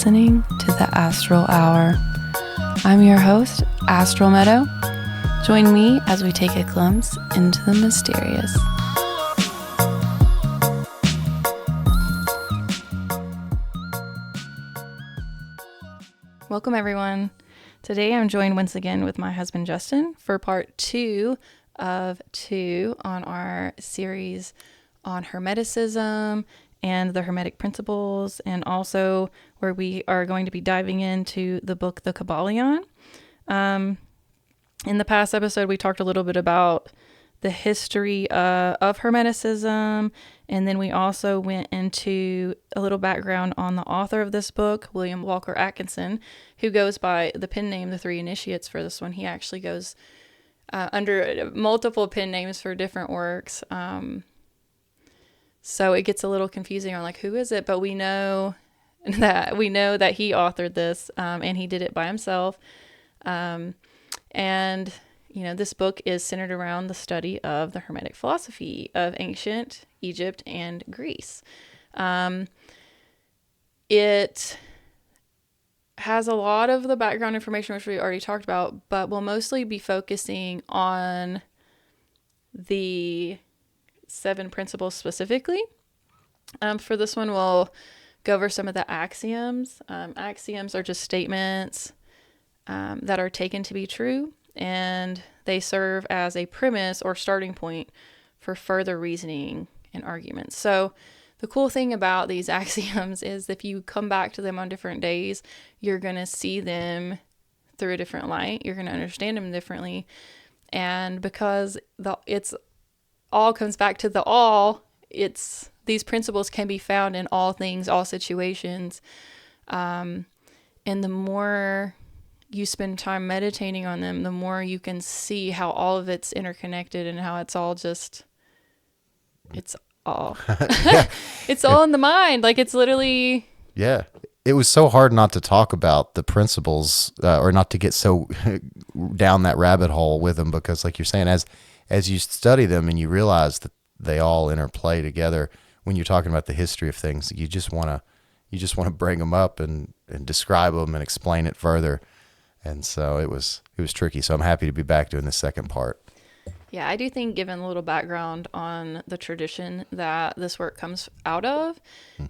listening to the Astral Hour. I'm your host, Astral Meadow. Join me as we take a glimpse into the mysterious. Welcome, everyone. Today I'm joined once again with my husband, Justin, for part 2 of 2 on our series on Hermeticism and the Hermetic Principles, and also where we are going to be diving into the book, The Kybalion. In the past episode, we talked a little bit about the history of Hermeticism, and then we also went into a little background on the author of this book, William Walker Atkinson, who goes by the pen name The Three Initiates for this one. He actually goes under multiple pen names for different works. So it gets a little confusing on like, who is it? But we know that he authored this, and he did it by himself. And you know, this book is centered around the study of the Hermetic philosophy of ancient Egypt and Greece. It has a lot of the background information, which we already talked about, but we'll mostly be focusing on the 7 principles specifically. For this one, we'll go over some of the axioms. Axioms are just statements that are taken to be true, and they serve as a premise or starting point for further reasoning and arguments. So the cool thing about these axioms is if you come back to them on different days, you're going to see them through a different light. You're going to understand them differently. And because it's all comes back to the all, these principles can be found in all things, all situations. And the more you spend time meditating on them, the more you can see how all of it's interconnected and how it's all it's all in the mind. Like, it's literally. Yeah. It was so hard not to talk about the principles or not to get so down that rabbit hole with them, because like you're saying, as you study them and you realize that they all interplay together, when you're talking about the history of things, you just want to bring them up and describe them and explain it further. And so it was tricky. So I'm happy to be back doing the second part. Yeah, I do think, given a little background on the tradition that this work comes out of,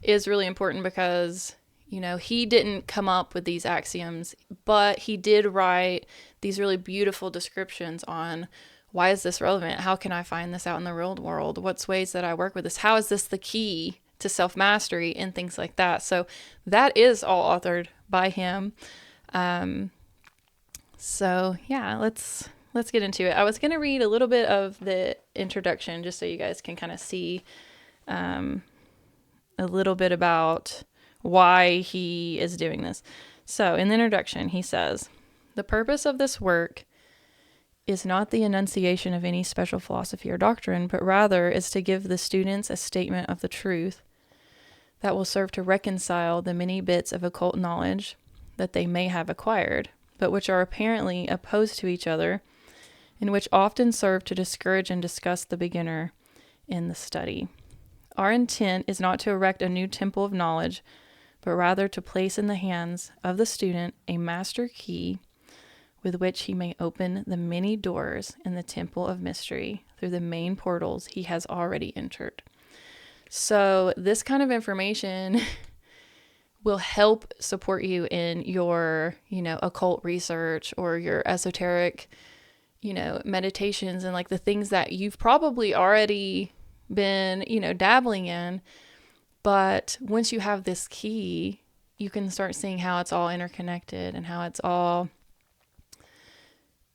is really important, because, you know, he didn't come up with these axioms, but he did write these really beautiful descriptions on why is this relevant? How can I find this out in the real world? What's ways that I work with this? How is this the key to self-mastery and things like that? So that is all authored by him. So yeah, let's get into it. I was going to read a little bit of the introduction just so you guys can kind of see a little bit about why he is doing this. So in the introduction, he says, "The purpose of this work is not the enunciation of any special philosophy or doctrine, but rather is to give the students a statement of the truth that will serve to reconcile the many bits of occult knowledge that they may have acquired, but which are apparently opposed to each other, and which often serve to discourage and disgust the beginner in the study. Our intent is not to erect a new temple of knowledge, but rather to place in the hands of the student a master key with which he may open the many doors in the temple of mystery through the main portals he has already entered." So this kind of information will help support you in your, occult research or your esoteric, meditations, and like the things that you've probably already been, dabbling in. But once you have this key, you can start seeing how it's all interconnected and how it's all,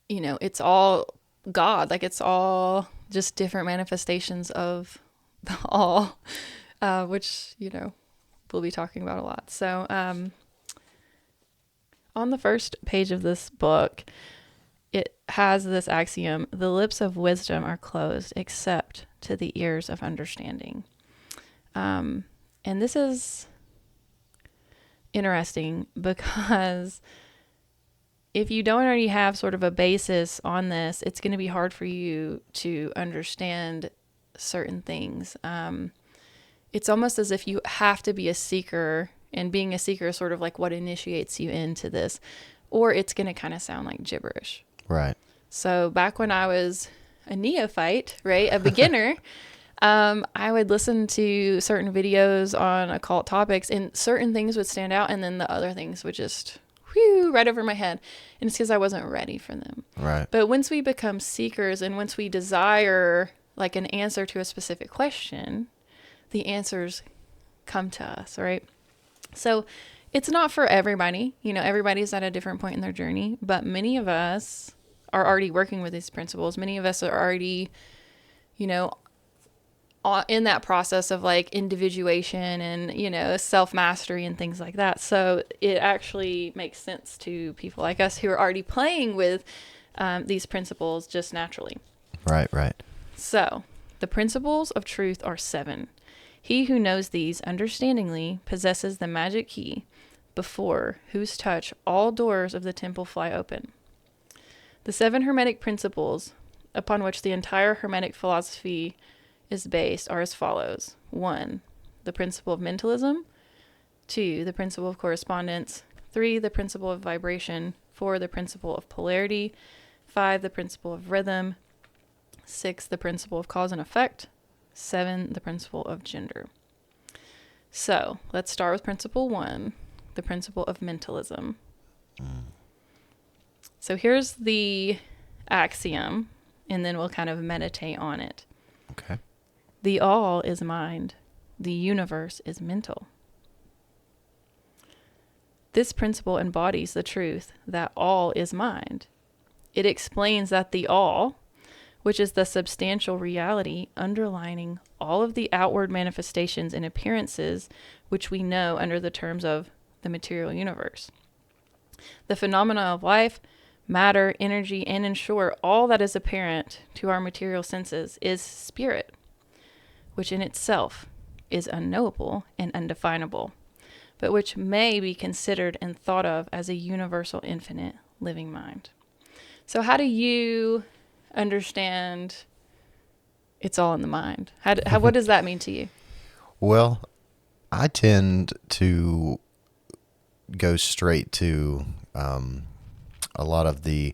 it's all God. Like, it's all just different manifestations of the all, which, we'll be talking about a lot. So on the first page of this book, it has this axiom: "The lips of wisdom are closed except to the ears of understanding." And this is interesting because if you don't already have sort of a basis on this, it's going to be hard for you to understand certain things. It's almost as if you have to be a seeker And being a seeker is sort of like what initiates you into this, or it's going to kind of sound like gibberish. Right. So back when I was a neophyte, right, a beginner, I would listen to certain videos on occult topics, and certain things would stand out, and then the other things would just right over my head. And it's because I wasn't ready for them. Right. But once we become seekers, and once we desire like an answer to a specific question, the answers come to us, right? So it's not for everybody. You know, everybody's at a different point in their journey, but many of us are already working with these principles. Many of us are already, you know, in that process of like individuation and, you know, self-mastery and things like that. So it actually makes sense to people like us who are already playing with these principles just naturally. Right, right. So the principles of truth are 7. He who knows these understandingly possesses the magic key, before whose touch all doors of the temple fly open. The 7 Hermetic principles upon which the entire Hermetic philosophy is based are as follows. 1, the principle of mentalism. 2, the principle of correspondence. 3, the principle of vibration. 4, the principle of polarity. 5, the principle of rhythm. 6, the principle of cause and effect. 7, the principle of gender. So let's start with principle 1, the principle of mentalism. So here's the axiom, and then we'll kind of meditate on it. Okay. The all is mind. The universe is mental. This principle embodies the truth that all is mind. It explains that the all, which is the substantial reality underlining all of the outward manifestations and appearances which we know under the terms of the material universe. The phenomena of life, matter, energy, and in short, all that is apparent to our material senses is spirit, which in itself is unknowable and undefinable, but which may be considered and thought of as a universal, infinite, living mind. So how do you understand it's all in the mind? What does that mean to you? Well, I tend to go straight to a lot of the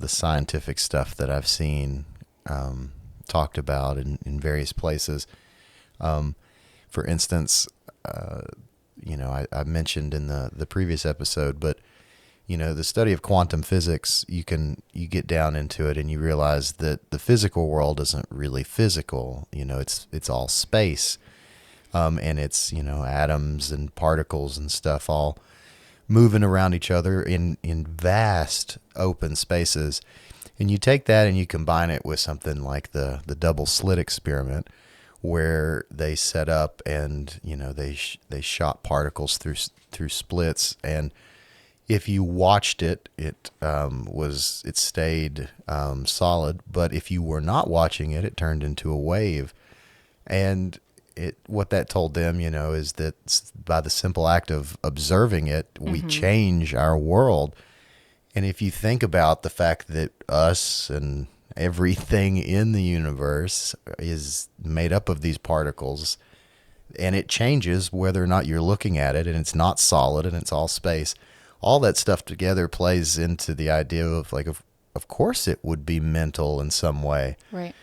scientific stuff that I've seen talked about in various places. For instance, I mentioned in the previous episode, but the study of quantum physics, you get down into it and you realize that the physical world isn't really physical. It's all space, and it's atoms and particles and stuff all moving around each other in vast open spaces. And you take that and you combine it with something like the double slit experiment, where they set up and they shot particles through splits, and if you watched it, it stayed solid. But if you were not watching it, it turned into a wave. And what that told them, is that by the simple act of observing it, we change our world. And if you think about the fact that us and everything in the universe is made up of these particles, and it changes whether or not you're looking at it, and it's not solid and it's all space, all that stuff together plays into the idea of of course it would be mental in some way. Right.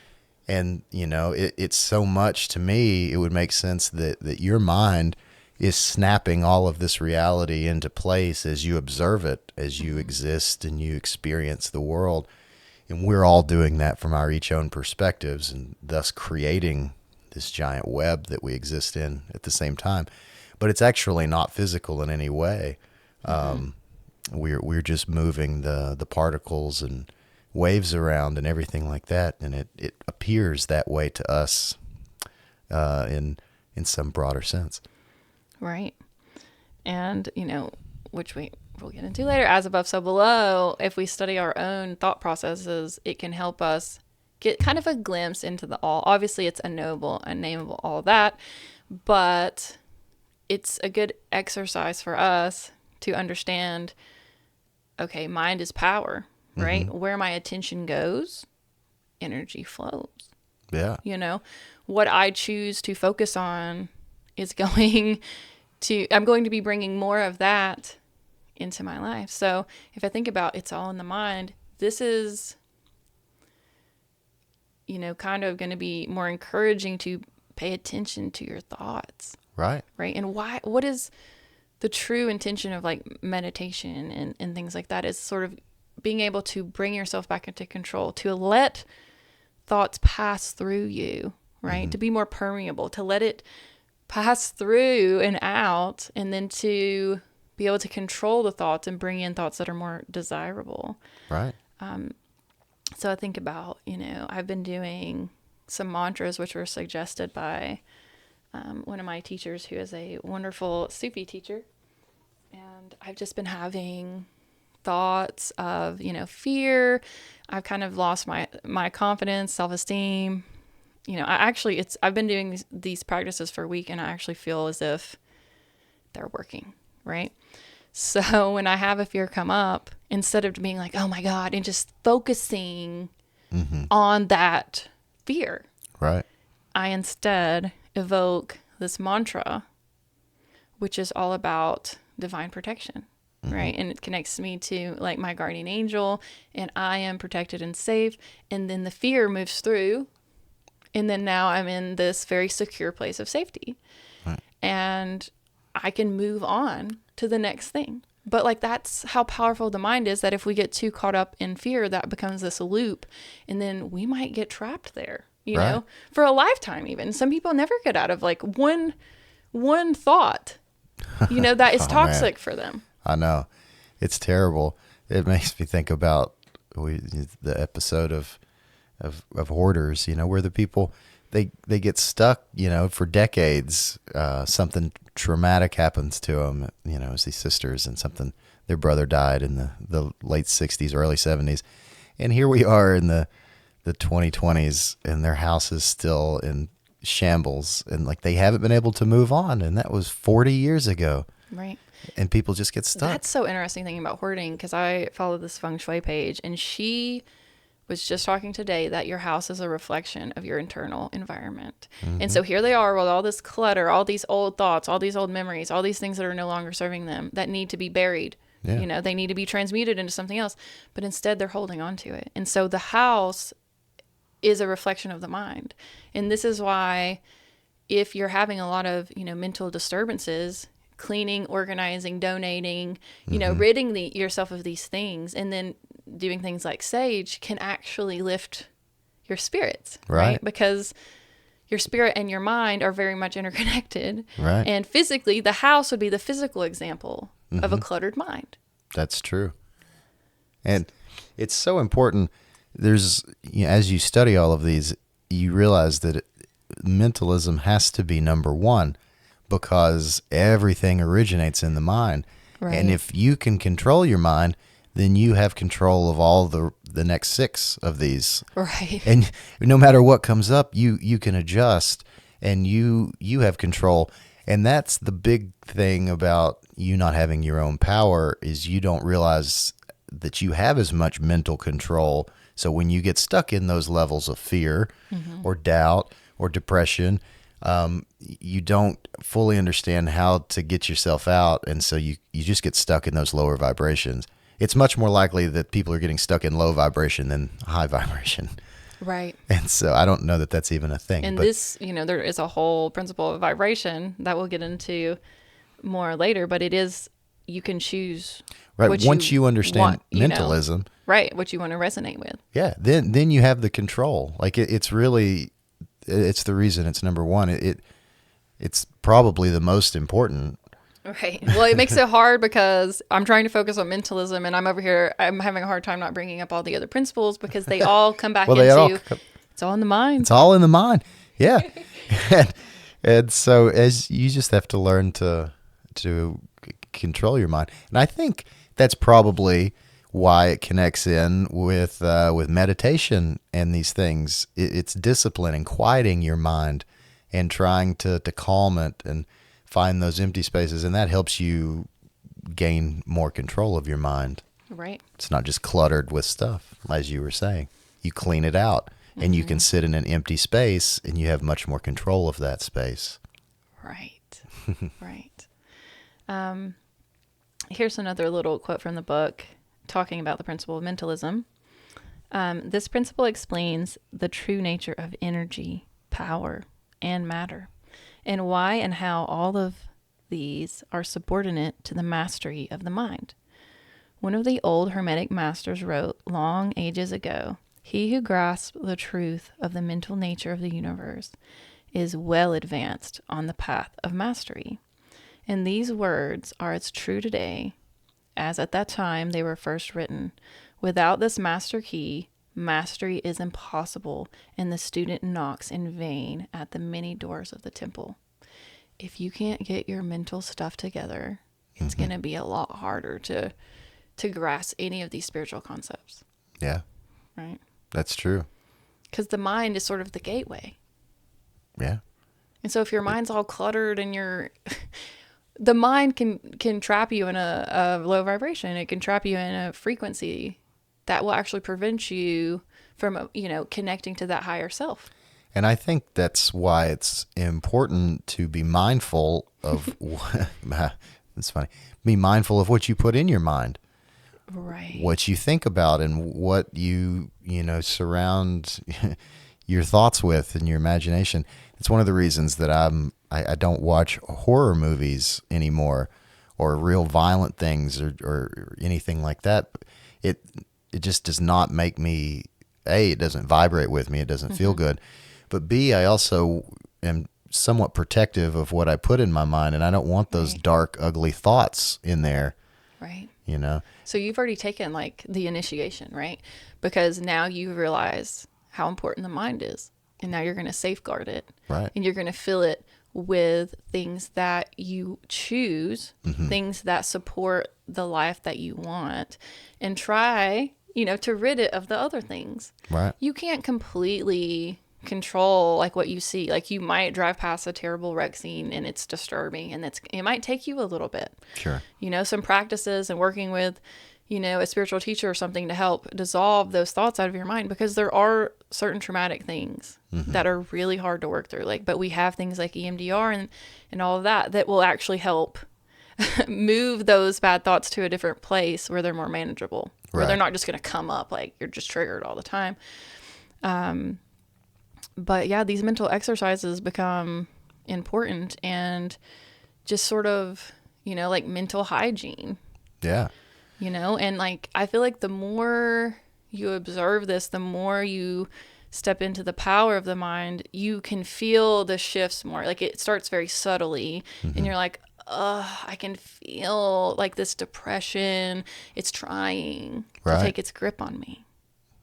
And, it's so much to me, it would make sense that your mind is snapping all of this reality into place as you observe it, as you exist and you experience the world. And we're all doing that from our each own perspectives, and thus creating this giant web that we exist in at the same time. But it's actually not physical in any way. We're just moving the particles and waves around and everything like that, and it appears that way to us in some broader sense. Right. And, which we'll get into later, as above, so below, if we study our own thought processes, it can help us get kind of a glimpse into the all. Obviously, it's unknowable, unnameable, all that, but it's a good exercise for us to understand, okay, mind is power, right? Where my attention goes, energy flows. Yeah. What I choose to focus on is going I'm going to be bringing more of that into my life. So if I think about it's all in the mind, this is, kind of going to be more encouraging to pay attention to your thoughts. Right. Right. And what is the true intention of like meditation and things like that is sort of being able to bring yourself back into control, to let thoughts pass through you, right? Mm-hmm. To be more permeable, to let it pass through and out, and then to be able to control the thoughts and bring in thoughts that are more desirable. Right. So I think about, I've been doing some mantras which were suggested by one of my teachers who is a wonderful Sufi teacher. And I've just been having thoughts of, fear. I've kind of lost my confidence, self-esteem. I've been doing these practices for a week, and I actually feel as if they're working, right? So when I have a fear come up, instead of being like, oh my God, and just focusing on that fear, right, I instead evoke this mantra, which is all about divine protection, right? And it connects me to like my guardian angel, and I am protected and safe. And then the fear moves through, and then now I'm in this very secure place of safety. Right. And I can move on to the next thing. But like, that's how powerful the mind is, that if we get too caught up in fear, that becomes this loop, and then we might get trapped there, you know, for a lifetime. Even some people never get out of like one thought, that is toxic for them. I know. It's terrible. It makes me think about the episode of Hoarders, where the people, they get stuck, for decades. Something traumatic happens to them, as these sisters, and their brother died in the late 60s, early 70s. And here we are in the 2020s, and their house is still in shambles, and like they haven't been able to move on. And that was 40 years ago. Right. And people just get stuck. That's so interesting thinking about hoarding, because I follow this feng shui page, and she was just talking today that your house is a reflection of your internal environment. Mm-hmm. And so here they are with all this clutter, all these old thoughts, all these old memories, all these things that are no longer serving them, that need to be buried. Yeah. They need to be transmuted into something else, but instead they're holding on to it. And so the house is a reflection of the mind. And this is why if you're having a lot of, mental disturbances, cleaning, organizing, donating, ridding yourself of these things, and then doing things like sage can actually lift your spirits, right? Because your spirit and your mind are very much interconnected. Right. And physically, the house would be the physical example of a cluttered mind. That's true. And it's so important. There's, as you study all of these, you realize that mentalism has to be number one, because everything originates in the mind. Right. And if you can control your mind, then you have control of all the next six of these. Right. And no matter what comes up, you can adjust, and you have control. And that's the big thing about you not having your own power, is you don't realize that you have as much mental control. So when you get stuck in those levels of fear or doubt or depression, you don't fully understand how to get yourself out. And so you just get stuck in those lower vibrations. It's much more likely that people are getting stuck in low vibration than high vibration. Right. And so I don't know that that's even a thing. And this, there is a whole principle of vibration that we'll get into more later, but it is, you can choose. Right. Once you understand mentalism. Right. What you want to resonate with. Yeah. Then you have the control. Like it's really, it's the reason it's number one. It's probably the most important. Right. Well, it makes it hard because I'm trying to focus on mentalism, and I'm over here, I'm having a hard time not bringing up all the other principles, because they all come back into, it's all in the mind. It's all in the mind. Yeah. and so as you just have to learn to control your mind. And I think that's probably why it connects in with meditation and these things. It's discipline and quieting your mind and trying to calm it and find those empty spaces, and that helps you gain more control of your mind. Right. It's not just cluttered with stuff, as you were saying. You clean it out, and you can sit in an empty space, and you have much more control of that space. Right. Right. Here's another little quote from the book talking about the principle of mentalism. This principle explains the true nature of energy, power, and matter, and why and how all of these are subordinate to the mastery of the mind. One of the old Hermetic masters wrote long ages ago, "He who grasps the truth of the mental nature of the universe is well advanced on the path of mastery." And these words are as true today as at that time they were first written. Without this master key, mastery is impossible, and the student knocks in vain at the many doors of the temple. If you can't get your mental stuff together, it's going to be a lot harder to grasp any of these spiritual concepts. Yeah. Right? That's true. Because the mind is sort of the gateway. Yeah. And so if your mind's all cluttered and the mind can trap you in a low vibration. It can trap you in a frequency that will actually prevent you from, connecting to that higher self. And I think that's why it's important to be mindful of, it's funny, be mindful of what you put in your mind. Right. What you think about and what you surround your thoughts with and your imagination. It's one of the reasons that I don't watch horror movies anymore, or real violent things or anything like that. It just does not make me, A, it doesn't vibrate with me. It doesn't feel good. But B, I also am somewhat protective of what I put in my mind, and I don't want those dark, ugly thoughts in there. Right. So you've already taken the initiation, right? Because now you realize how important the mind is, and now you're going to safeguard it. Right. And you're going to fill it with things that you choose, things that support the life that you want, and try, to rid it of the other things. Right. You can't completely control what you see. You might drive past a terrible wreck scene and it's disturbing, and it might take you a little bit. Sure. Some practices and working with, a spiritual teacher or something to help dissolve those thoughts out of your mind, because there are certain traumatic things that are really hard to work through. But we have things like EMDR and all of that will actually help move those bad thoughts to a different place where they're more manageable, where they're not just going to come up you're just triggered all the time. But yeah, these mental exercises become important, and just sort of, mental hygiene. Yeah. And I feel like the more you observe this, the more you step into the power of the mind, you can feel the shifts more. It starts very subtly, and you're like, I can feel this depression. It's trying to take its grip on me,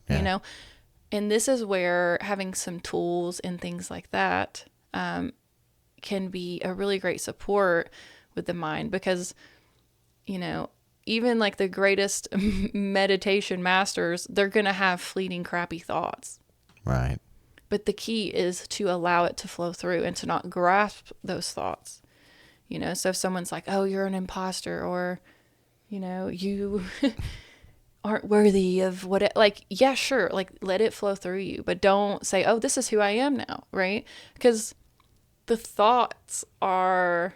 And this is where having some tools and things like that can be a really great support with the mind, because, even the greatest meditation masters, they're going to have fleeting, crappy thoughts. Right. But the key is to allow it to flow through and to not grasp those thoughts. So if someone's like, "Oh, you're an imposter," or, you aren't worthy of what it, yeah, sure. Let it flow through you, but don't say, "Oh, this is who I am now." Right. Because the thoughts are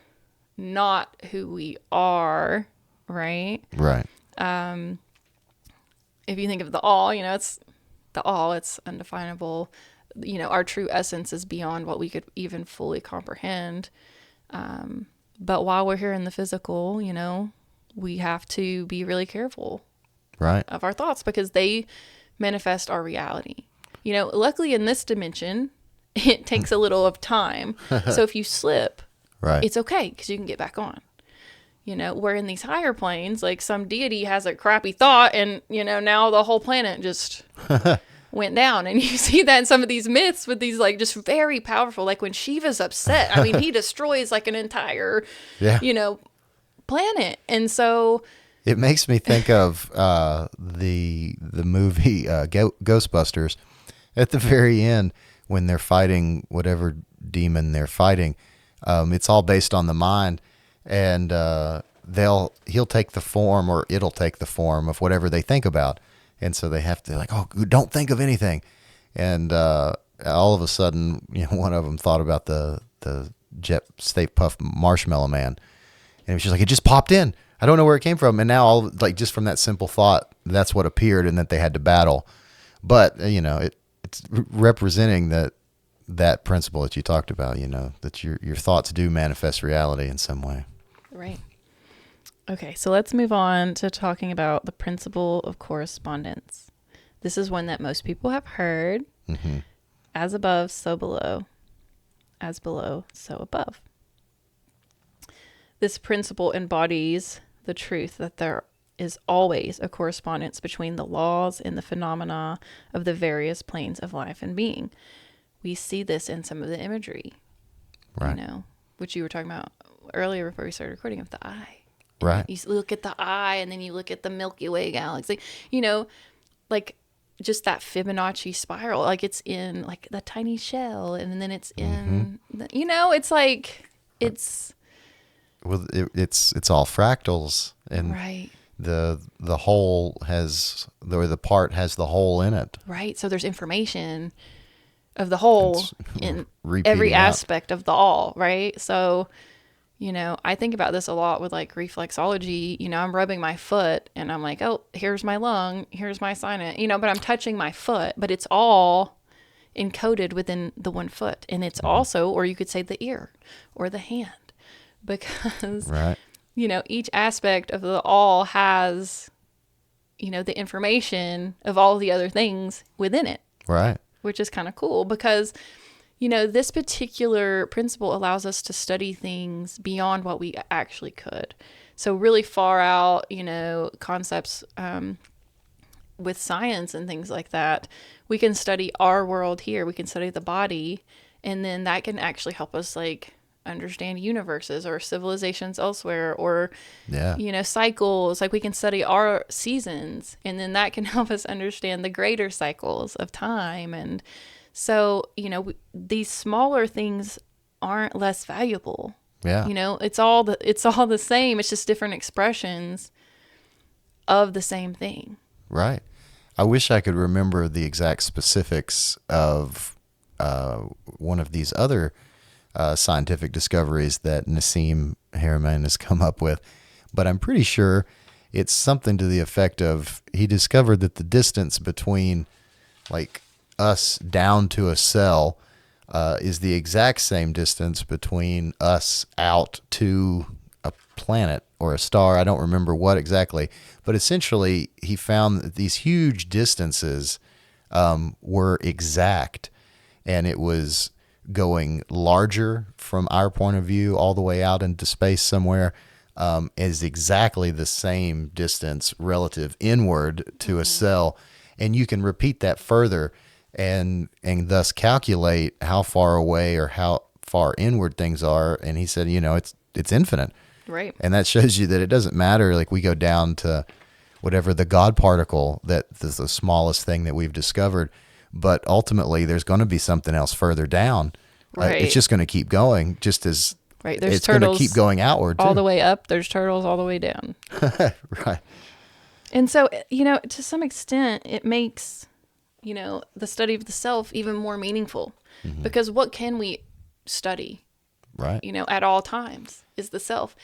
not who we are. Right. Right. If you think of the all, it's the all, it's undefinable. Our true essence is beyond what we could even fully comprehend. But while we're here in the physical, we have to be really careful of our thoughts, because they manifest our reality. Luckily in this dimension, it takes a little of time. So if you slip, it's okay, because you can get back on. Where in these higher planes, some deity has a crappy thought, and, now the whole planet just went down. And you see that in some of these myths with these, just very powerful, when Shiva's upset, I mean, he destroys an entire, planet. And so it makes me think of the movie Ghostbusters. At the very end, when they're fighting whatever demon they're fighting, it's all based on the mind. And he'll take the form, or it'll take the form of whatever they think about. And so they have to oh, don't think of anything. And all of a sudden, one of them thought about the Jet Stay Puft Marshmallow Man. And she's like, it just popped in. I don't know where it came from. And now all like just from that simple thought, that's what appeared and that they had to battle. But, it's representing that principle that you talked about, that your thoughts do manifest reality in some way. Right. Okay, so let's move on to talking about the principle of correspondence. This is one that most people have heard. Mm-hmm. As above, so below. As below, so above. This principle embodies the truth that there is always a correspondence between the laws and the phenomena of the various planes of life and being. We see this in some of the imagery, Right. Which you were talking about earlier before we started recording, of the eye. Right. You look at the eye and then you look at the Milky Way galaxy, like just that Fibonacci spiral, like it's in like the tiny shell and then it's in, it's like, it's. Well, it's all fractals, and right. The whole has, or the part has the whole in it. Right. So there's information of the whole in every out. aspect of the all, right? So, I think about this a lot with like reflexology. I'm rubbing my foot and I'm like, oh, here's my lung, here's my sinus, but I'm touching my foot, but it's all encoded within the one foot. And it's also, or you could say the ear or the hand, because, right. Each aspect of the all has, the information of all the other things within it. Right. Which is kind of cool because, this particular principle allows us to study things beyond what we actually could. So really far out, concepts with science and things like that, we can study our world here. We can study the body, and then that can actually help us like understand universes or civilizations elsewhere, or cycles. Like we can study our seasons, and then that can help us understand the greater cycles of time. And so these smaller things aren't less valuable. It's all the same. It's just different expressions of the same thing. Right. I wish I could remember the exact specifics of one of these other scientific discoveries that Nassim Haramein has come up with, but I'm pretty sure it's something to the effect of, he discovered that the distance between like us down to a cell is the exact same distance between us out to a planet or a star. I don't remember what exactly, but essentially he found that these huge distances were exact, and it was going larger from our point of view all the way out into space somewhere is exactly the same distance relative inward to a cell. And you can repeat that further and thus calculate how far away or how far inward things are. And he said, it's infinite. Right. And that shows you that it doesn't matter. Like we go down to whatever the God particle, that is the smallest thing that we've discovered. But ultimately, there's going to be something else further down. Right. It's just going to keep going, just as right. There's it's going to keep going outward, all too. the way up. There's turtles all the way down. Right. And so, to some extent, it makes, the study of the self even more meaningful. Mm-hmm. Because what can we study? Right. At all times is the self.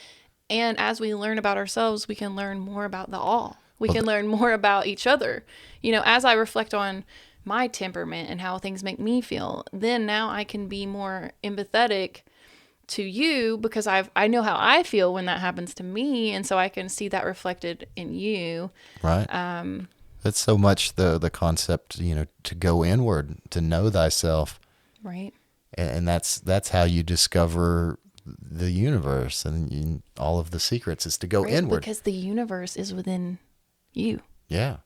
And as we learn about ourselves, we can learn more about the all. We can learn more about each other. As I reflect on my temperament and how things make me feel, then now I can be more empathetic to you because I know how I feel when that happens to me, and so I can see that reflected in you. Right. That's so much the concept, to go inward, to know thyself. Right. And that's how you discover the universe and all of the secrets, is to go inward. Because the universe is within you. Yeah.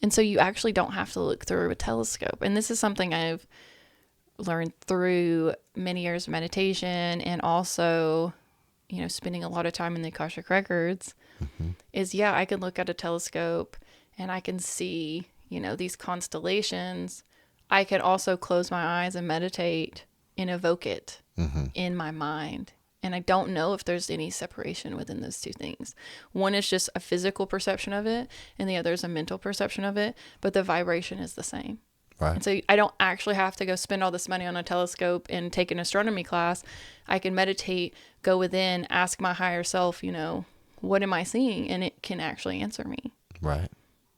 And so you actually don't have to look through a telescope. And this is something I've learned through many years of meditation, and also, spending a lot of time in the Akashic Records, is, I can look at a telescope and I can see, these constellations. I can also close my eyes and meditate and evoke it in my mind. And I don't know if there's any separation within those two things. One is just a physical perception of it, and the other is a mental perception of it, but the vibration is the same. Right. And so I don't actually have to go spend all this money on a telescope and take an astronomy class. I can meditate, go within, ask my higher self, what am I seeing? And it can actually answer me. Right.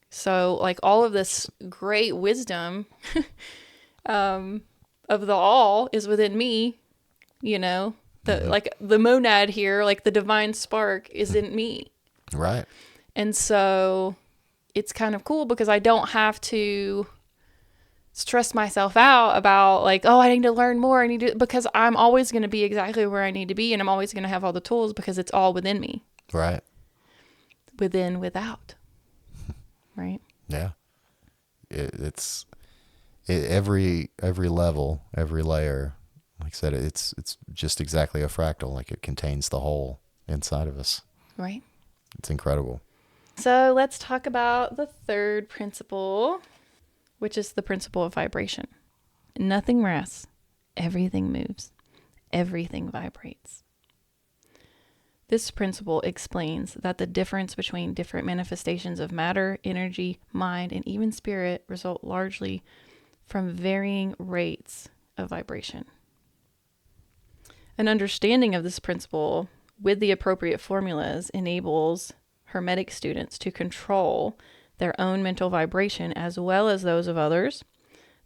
So like all of this great wisdom of the all is within me, like the monad here, like the divine spark is in me. Right. And so it's kind of cool because I don't have to stress myself out about like, oh, I need to learn more. Because I'm always going to be exactly where I need to be. And I'm always going to have all the tools because it's all within me. Right. Within, without. Right. Yeah. It's every level, every layer, like I said, it's just exactly a fractal. Like it contains the whole inside of us. Right. It's incredible. So let's talk about the third principle, which is the principle of vibration. Nothing rests. Everything moves. Everything vibrates. This principle explains that the difference between different manifestations of matter, energy, mind, and even spirit result largely from varying rates of vibration. An understanding of this principle with the appropriate formulas enables Hermetic students to control their own mental vibration as well as those of others.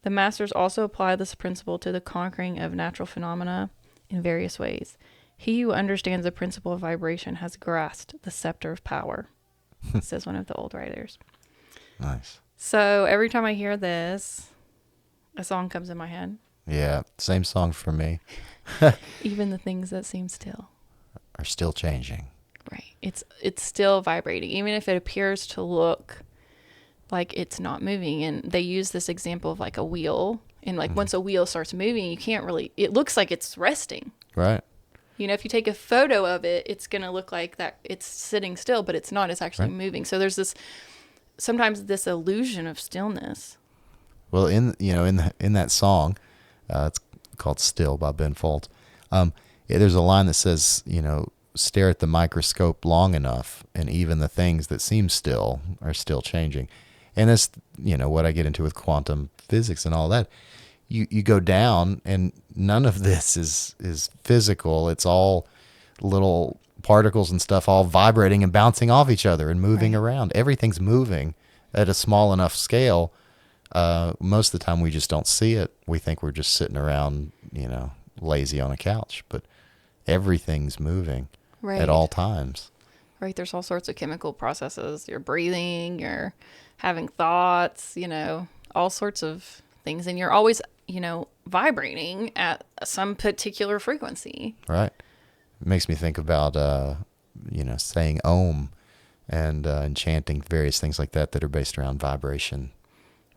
The masters also apply this principle to the conquering of natural phenomena in various ways. He who understands the principle of vibration has grasped the scepter of power, says one of the old writers. Nice. So every time I hear this, a song comes in my head. Yeah. Same song for me. Even the things that seem still are still changing. Right. It's still vibrating, even if it appears to look like it's not moving. And they use this example of like a wheel. And like once a wheel starts moving, you can't really, it looks like it's resting. Right. If you take a photo of it, it's going to look like that it's sitting still, but it's not. It's actually moving. So there's sometimes this illusion of stillness. Well, in that song, it's called "Still" by Ben Folds. There's a line that says, stare at the microscope long enough, and even the things that seem still are still changing. And that's what I get into with quantum physics and all that. You go down, and none of this is physical. It's all little particles and stuff all vibrating and bouncing off each other and moving around. Everything's moving at a small enough scale. Most of the time we just don't see it. We think we're just sitting around, lazy on a couch, but everything's moving at all times. Right. There's all sorts of chemical processes. You're breathing, you're having thoughts, all sorts of things. And you're always, vibrating at some particular frequency. Right. It makes me think about, saying Om and chanting various things like that are based around vibration.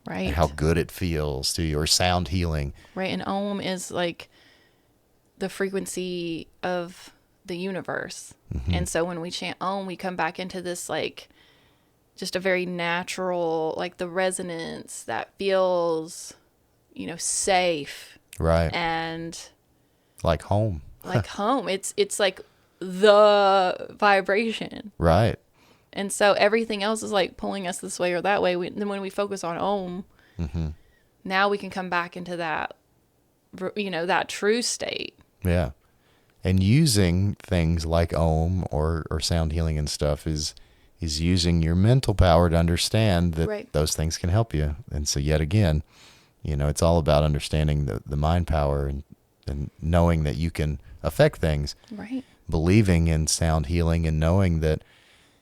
Right. And how good it feels to you, or sound healing. Right. And Om is like the frequency of the universe. Mm-hmm. And so when we chant Om, we come back into this like just a very natural, like the resonance that feels, safe. Right. And like home. Like home. It's like the vibration. Right. And so everything else is like pulling us this way or that way. Then when we focus on Om, now we can come back into that, that true state. Yeah. And using things like Om or sound healing and stuff is using your mental power to understand that those things can help you. And so yet again, it's all about understanding the mind power and knowing that you can affect things. Right. Believing in sound healing and knowing that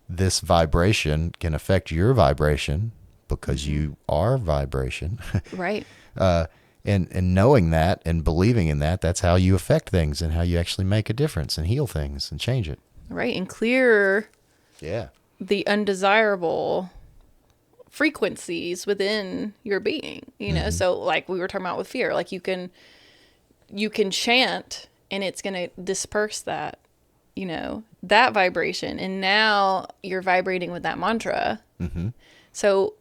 this vibration can affect your vibration because you are vibration. Right. And knowing that and believing in that, that's how you affect things and how you actually make a difference and heal things and change it. Right. And clear the undesirable frequencies within your being, so like we were talking about with fear, like you can chant and it's going to disperse that, that vibration. And now you're vibrating with that mantra. Mm-hmm. So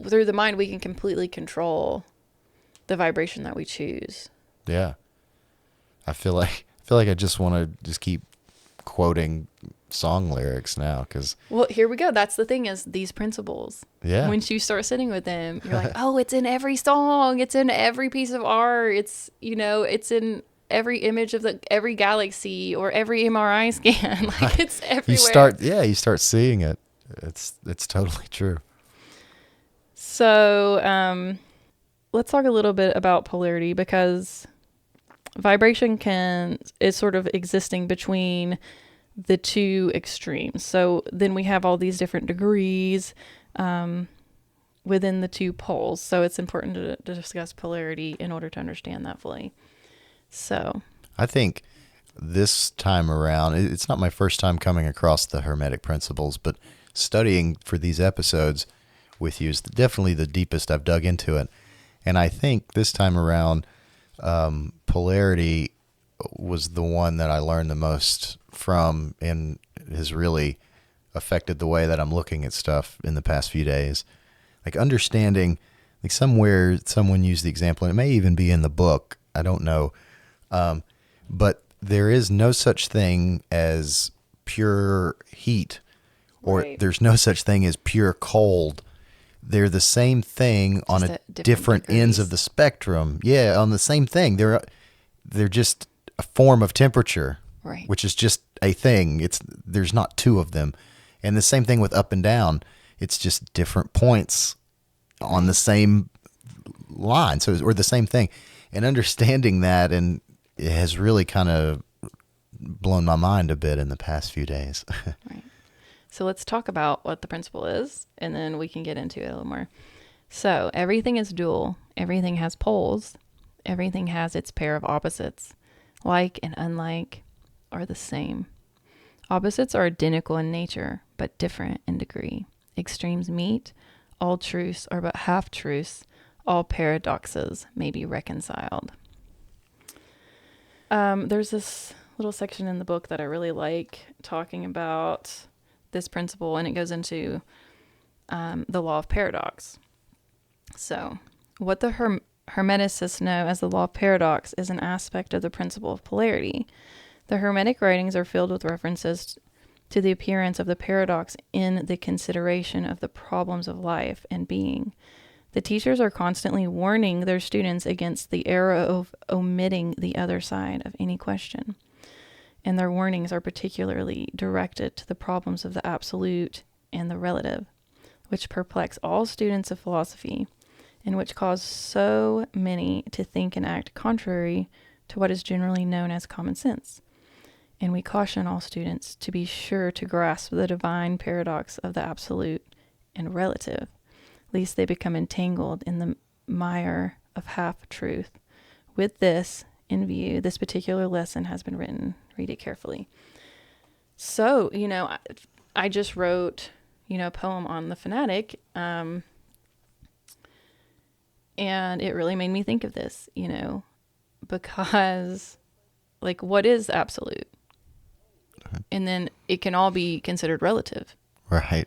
through the mind, we can completely control the vibration that we choose. Yeah. I feel like I just want to just keep quoting song lyrics now because Well, here we go. That's the thing, is these principles. yeah, Once you start sitting with them, you're like, oh, it's in every song. It's in every piece of art. It's, it's in every image of every galaxy or every MRI scan. Like, it's everywhere. you start seeing it. It's totally true. So, let's talk a little bit about polarity, because vibration is sort of existing between the two extremes. So then we have all these different degrees within the two poles. So it's important to discuss polarity in order to understand that fully. So I think this time around, it's not my first time coming across the Hermetic Principles, but studying for these episodes with you is definitely the deepest I've dug into it. And I think this time around, polarity was the one that I learned the most from and has really affected the way that I'm looking at stuff in the past few days. Like understanding, like somewhere someone used the example, and it may even be in the book, I don't know, but there is no such thing as pure heat, or right. there's no such thing as pure cold. They're the same thing on a different ends of the spectrum. Yeah, on the same thing. They're just a form of temperature, right, which is just a thing. There's not two of them. And the same thing with up and down. It's just different points on the same line. So, or the same thing. And understanding that, and it has really kind of blown my mind a bit in the past few days. right. So let's talk about what the principle is, and then we can get into it a little more. So everything is dual. Everything has poles. Everything has its pair of opposites. Like and unlike are the same. Opposites are identical in nature, but different in degree. Extremes meet. All truths are but half-truths. All paradoxes may be reconciled. There's this little section in the book that I really like talking about this principle, and it goes into the law of paradox. So, what the Hermeticists know as the law of paradox is an aspect of the principle of polarity. The Hermetic writings are filled with references to the appearance of the paradox in the consideration of the problems of life and being. The teachers are constantly warning their students against the error of omitting the other side of any question. And their warnings are particularly directed to the problems of the absolute and the relative, which perplex all students of philosophy, and which cause so many to think and act contrary to what is generally known as common sense. And we caution all students to be sure to grasp the divine paradox of the absolute and relative, lest they become entangled in the mire of half-truth. With this in view, this particular lesson has been written. Read it carefully. So, I just wrote, a poem on the fanatic, and it really made me think of this, because, like, what is absolute? And then it can all be considered relative. Right.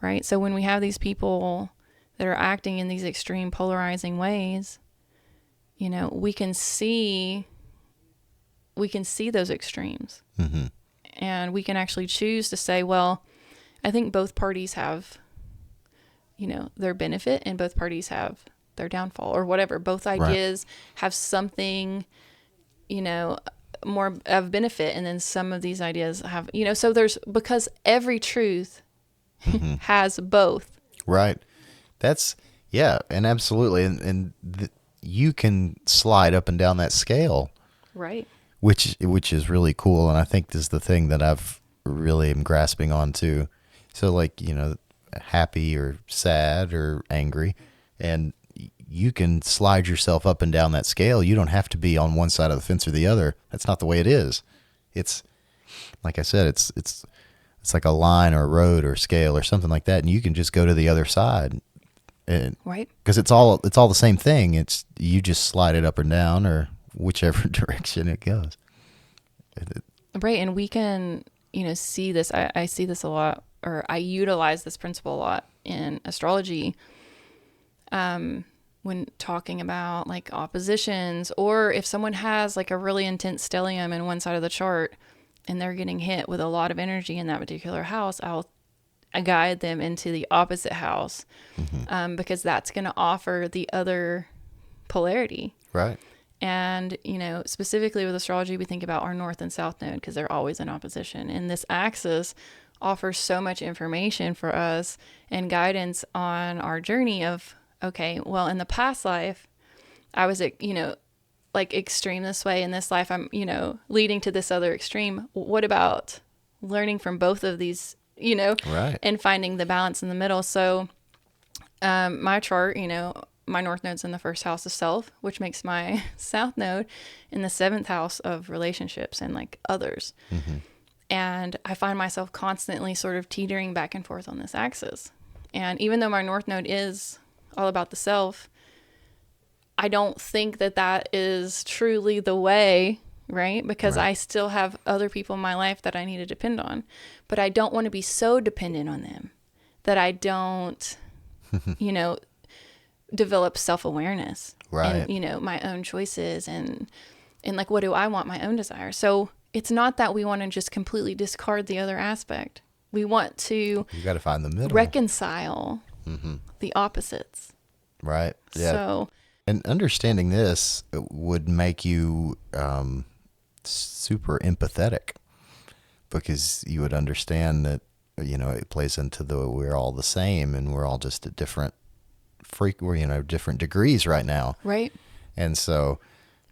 Right? So when we have these people that are acting in these extreme polarizing ways, we can see those extremes. Mm-hmm. And we can actually choose to say, well, I think both parties have, their benefit, and both parties have their downfall, or whatever. Both ideas have something, more of benefit, and then some of these ideas have, so because every truth mm-hmm. has both. Right. And absolutely. And you can slide up and down that scale. Right. Which is really cool. And I think this is the thing that I've really am grasping onto. So like, happy or sad or angry, and you can slide yourself up and down that scale. You don't have to be on one side of the fence or the other. That's not the way it is. It's like I said, it's like a line or a road or a scale or something like that. And you can just go to the other side. And, right. Because it's all the same thing. It's you just slide it up and down or whichever direction it goes. Right. And we can, see this. I see this a lot, or I utilize this principle a lot in astrology. When talking about like oppositions, or if someone has like a really intense stellium in one side of the chart, and they're getting hit with a lot of energy in that particular house, I guide them into the opposite house, because that's going to offer the other polarity. Right. And, you know, specifically with astrology, we think about our north and south node because they're always in opposition. And this axis offers so much information for us and guidance on our journey of, okay, well, in the past life, I was, you know, like extreme this way. In this life, I'm, you know, leading to this other extreme. What about learning from both of these, you know, Right. and finding the balance in the middle? So my chart, you know, my north node's in the first house of self, which makes my south node in the seventh house of relationships and like others. And I find myself constantly sort of teetering back and forth on this axis. And even though my north node is all about the self, I don't think that that is truly the way, right? Because Right. I still have other people in my life that I need to depend on. But I don't want to be so dependent on them that I don't, you know, develop self-awareness Right. and, you know, my own choices and like, what do I want, my own desire. So it's not that we want to just completely discard the other aspect. We want to You got to find the middle. reconcile the opposites. Right. Yeah. So And understanding this would make you super empathetic, because you would understand that, you know, it plays into the we're all the same and we're all just at different we're, you know, different degrees right now. right. And so,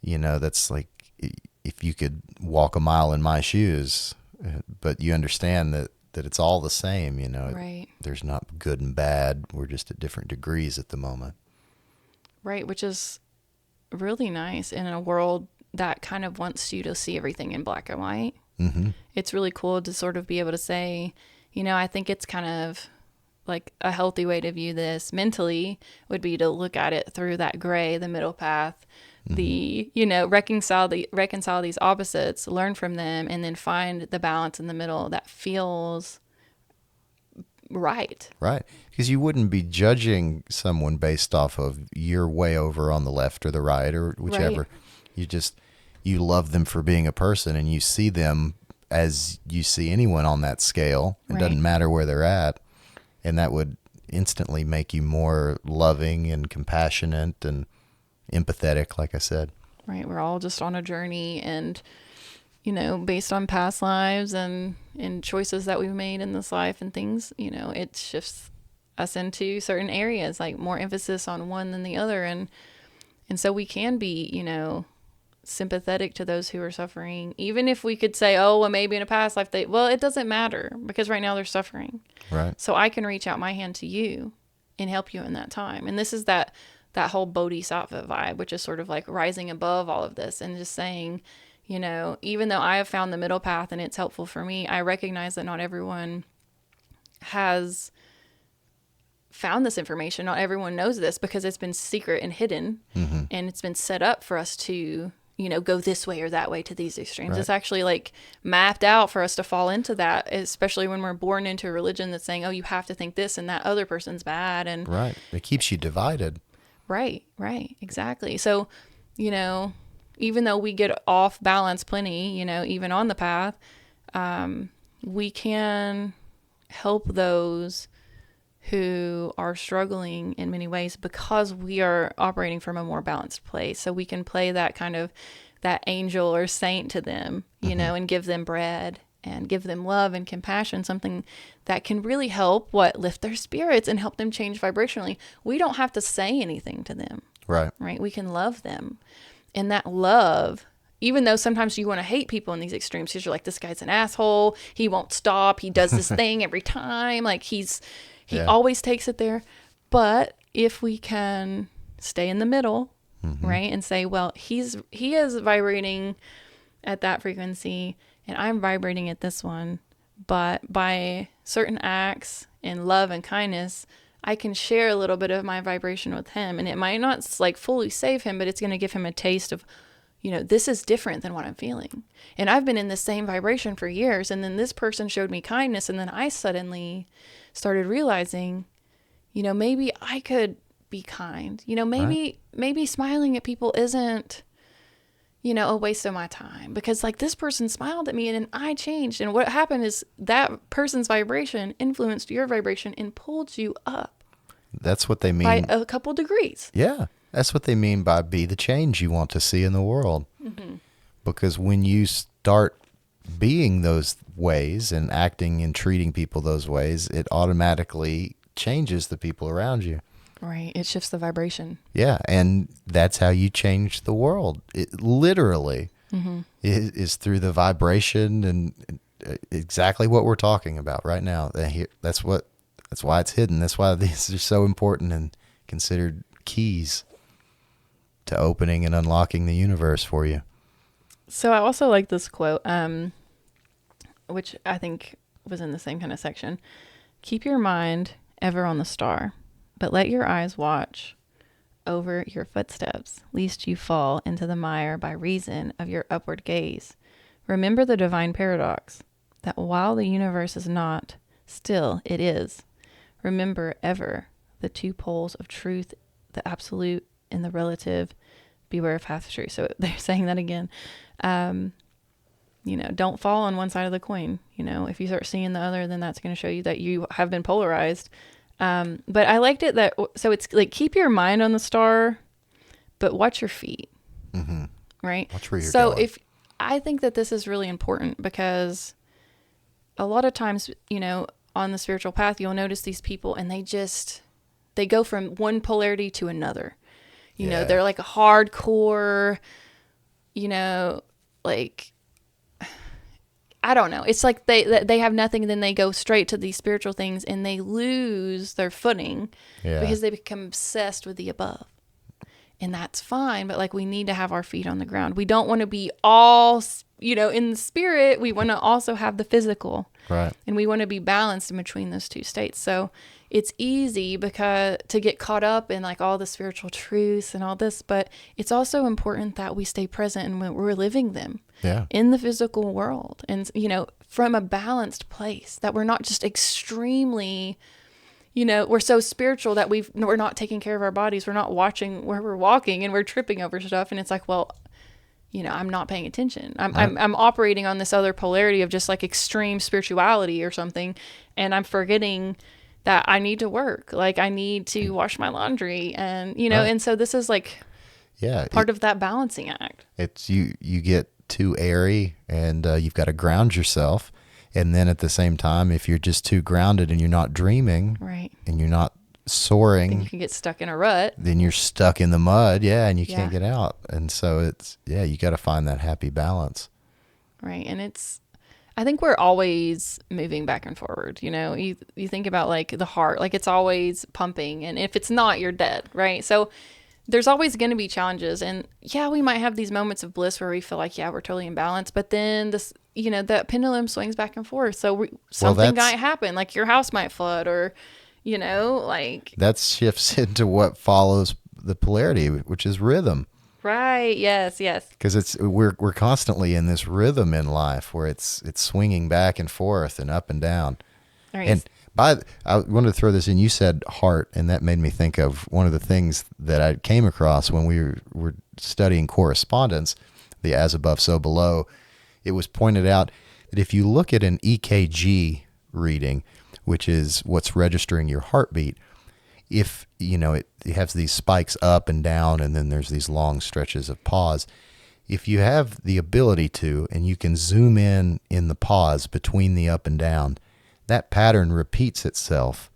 you know, that's like if you could walk a mile in my shoes, but you understand that it's all the same, you know. Right. There's not good and bad. We're just at different degrees at the moment. Right, which is really nice in a world that kind of wants you to see everything in black and white. It's really cool to sort of be able to say, you know, I think it's kind of like a healthy way to view this mentally would be to look at it through that gray, the middle path, the, you know, reconcile these opposites, learn from them, and then find the balance in the middle that feels right. Right. Because you wouldn't be judging someone based off of you're way over on the left or the right or whichever. Right. You love them for being a person, and you see them as you see anyone on that scale. It Right. doesn't matter where they're at. And that would instantly make you more loving and compassionate and empathetic, like I said. Right. We're all just on a journey, and, you know, based on past lives and choices that we've made in this life and things, you know, it shifts us into certain areas, like more emphasis on one than the other. And so we can be, you know, sympathetic to those who are suffering, even if we could say, oh, well, maybe in a past life well, it doesn't matter because right now they're suffering. Right. So I can reach out my hand to you and help you in that time. And this is that whole bodhisattva vibe, which is sort of like rising above all of this and just saying, you know, even though I have found the middle path and it's helpful for me, I recognize that not everyone has found this information. Not everyone knows this because it's been secret and hidden, and it's been set up for us to, you know, go this way or that way to these extremes. Right. It's actually like mapped out for us to fall into that, especially when we're born into a religion that's saying, oh, you have to think this and that other person's bad. And Right. It keeps you divided. right, exactly. So, you know, even though we get off balance plenty, you know, even on the path, we can help those who are struggling in many ways because we are operating from a more balanced place. So we can play that kind of that angel or saint to them, you know, and give them bread and give them love and compassion, something that can really help lift their spirits and help them change vibrationally. We don't have to say anything to them, Right. right? We can love them. And that love, even though sometimes you want to hate people in these extremes because you're like, this guy's an asshole. He won't stop. He does this thing every time. Like he always takes it there. But if we can stay in the middle, right, and say, well, he is vibrating at that frequency and I'm vibrating at this one, but by certain acts and love and kindness, I can share a little bit of my vibration with him, and it might not like fully save him, but it's going to give him a taste of, you know, this is different than what I'm feeling. And I've been in the same vibration for years, and then this person showed me kindness, and then I suddenly started realizing, you know, maybe I could be kind. You know, maybe smiling at people isn't, a waste of my time because like this person smiled at me and I changed. And what happened is that person's vibration influenced your vibration and pulled you up. That's what they mean. By a couple degrees. Yeah. That's what they mean by be the change you want to see in the world. Mm-hmm. Because when you start being those ways and acting and treating people those ways, it automatically changes the people around you. Right. It shifts the vibration. Yeah. And that's how you change the world. It literally is through the vibration and exactly what we're talking about right now. That's why it's hidden. That's why these are so important and considered keys to opening and unlocking the universe for you. So I also like this quote, which I think was in the same kind of section. Keep your mind ever on the star, but let your eyes watch over your footsteps, lest you fall into the mire by reason of your upward gaze. Remember the divine paradox, that while the universe is not, still it is. Remember ever the two poles of truth, the absolute and the relative. Beware of half truth. So they're saying that again. Don't fall on one side of the coin. If you start seeing the other, then that's going to show you that you have been polarized. But I liked it so it's like, keep your mind on the star, but watch your feet. Mm-hmm. Right. Watch where you're going. I think that this is really important because a lot of times, on the spiritual path, you'll notice these people and they go from one polarity to another. They're like a hardcore, like, I don't know. It's like they have nothing, and then they go straight to these spiritual things and they lose their footing because they become obsessed with the above. And that's fine, but like we need to have our feet on the ground. We don't want to be all, in the spirit. We want to also have the physical. Right. And we want to be balanced in between those two states. So it's easy to get caught up in like all the spiritual truths and all this, but it's also important that we stay present and when we're living them in the physical world. And, from a balanced place, that we're not just extremely, we're so spiritual that we're not taking care of our bodies. We're not watching where we're walking and we're tripping over stuff. And it's like, well, I'm not paying attention. I'm operating on this other polarity of just like extreme spirituality or something. And I'm forgetting that I need to work. Like I need to wash my laundry and, and so this is like part of that balancing act. It's you get too airy and you've got to ground yourself. And then at the same time, if you're just too grounded and you're not dreaming and you're not soaring, then you can get stuck in a rut. Then you're stuck in the mud. And you can't get out. And so you got to find that happy balance. Right. And I think we're always moving back and forward. You think about like the heart, like it's always pumping. And if it's not, you're dead. Right. So there's always going to be challenges. And we might have these moments of bliss where we feel like, we're totally in balance. But then this, that pendulum swings back and forth. So something might happen, like your house might flood or, like. That shifts into what follows the polarity, which is rhythm. Right. Yes. Because we're constantly in this rhythm in life where it's swinging back and forth and up and down. Right. And I wanted to throw this in. You said heart, and that made me think of one of the things that I came across when we were studying correspondence, the as above, so below. It was pointed out that if you look at an EKG reading, which is what's registering your heartbeat, if it has these spikes up and down and then there's these long stretches of pause, if you have the ability to and you can zoom in the pause between the up and down, that pattern repeats itself,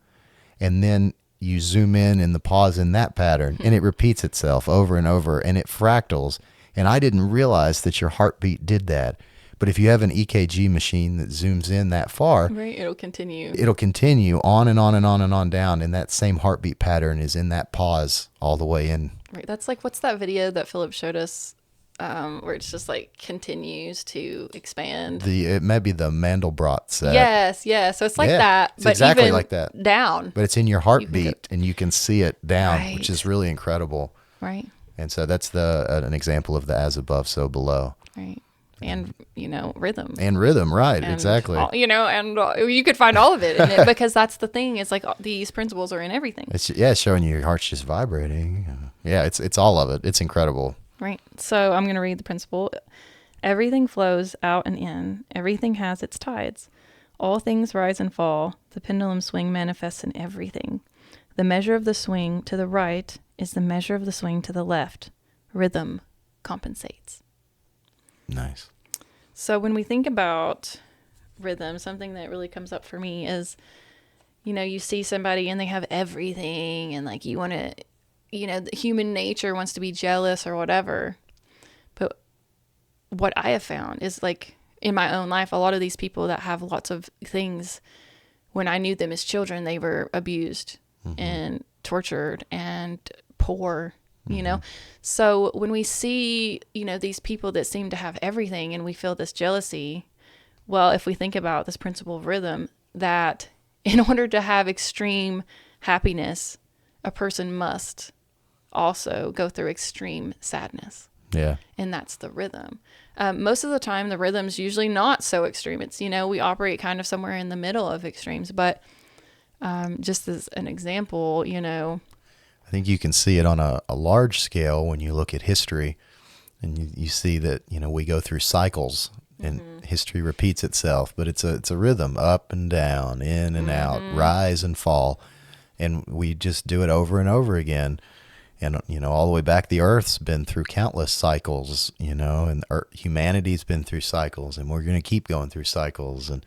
and then you zoom in the pause in that pattern and it repeats itself over and over and it fractals. And I didn't realize that your heartbeat did that. But if you have an EKG machine that zooms in that far, right, it'll continue on and on and on and on down. And that same heartbeat pattern is in that pause all the way in. Right. That's like, what's that video that Philip showed us where it's just like continues to expand? It may be the Mandelbrot set. Yes. Yeah. So it's like that. It's but exactly even like that. Down. But it's in your heartbeat and you can see it down, right, which is really incredible. Right. And so that's an example of the as above, so below. Right. And, rhythm. And rhythm, right, and exactly. You could find all of it in it because that's the thing. It's like these principles are in everything. It's showing you your heart's just vibrating. Yeah, it's all of it. It's incredible. Right. So I'm going to read the principle. Everything flows out and in. Everything has its tides. All things rise and fall. The pendulum swing manifests in everything. The measure of the swing to the right is the measure of the swing to the left. Rhythm compensates. Nice. So when we think about rhythm, something that really comes up for me is, you see somebody and they have everything, and like you want to, the human nature wants to be jealous or whatever. But what I have found is, like, in my own life, a lot of these people that have lots of things, when I knew them as children, they were abused and tortured and poor, So when we see, these people that seem to have everything and we feel this jealousy, well, if we think about this principle of rhythm, that in order to have extreme happiness, a person must also go through extreme sadness. Yeah. And that's the rhythm. Most of the time, the rhythm's usually not so extreme. It's, we operate kind of somewhere in the middle of extremes. But just as an example, I think you can see it on a large scale when you look at history, and you see that, we go through cycles, and history repeats itself, but it's a rhythm, up and down, in and out, rise and fall. And we just do it over and over again. And, all the way back, the Earth's been through countless cycles, and humanity's been through cycles, and we're going to keep going through cycles. And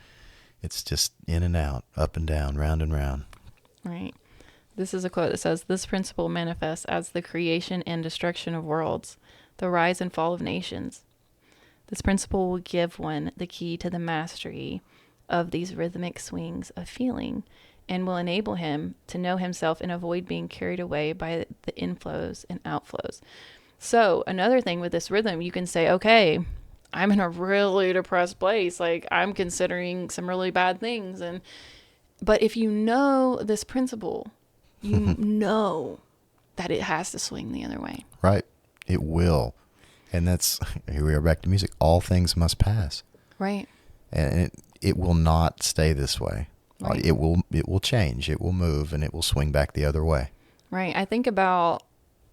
it's just in and out, up and down, round and round. Right. This is a quote that says, "This principle manifests as the creation and destruction of worlds, the rise and fall of nations. This principle will give one the key to the mastery of these rhythmic swings of feeling, and will enable him to know himself and avoid being carried away by the inflows and outflows." So another thing with this rhythm, you can say, okay, I'm in a really depressed place. Like, I'm considering some really bad things. But if you know this principle, you know that it has to swing the other way. Right. It will. And that's, here we are back to music. All things must pass. Right. And it will not stay this way. Right. It will change. It will move, and it will swing back the other way. Right. I think about,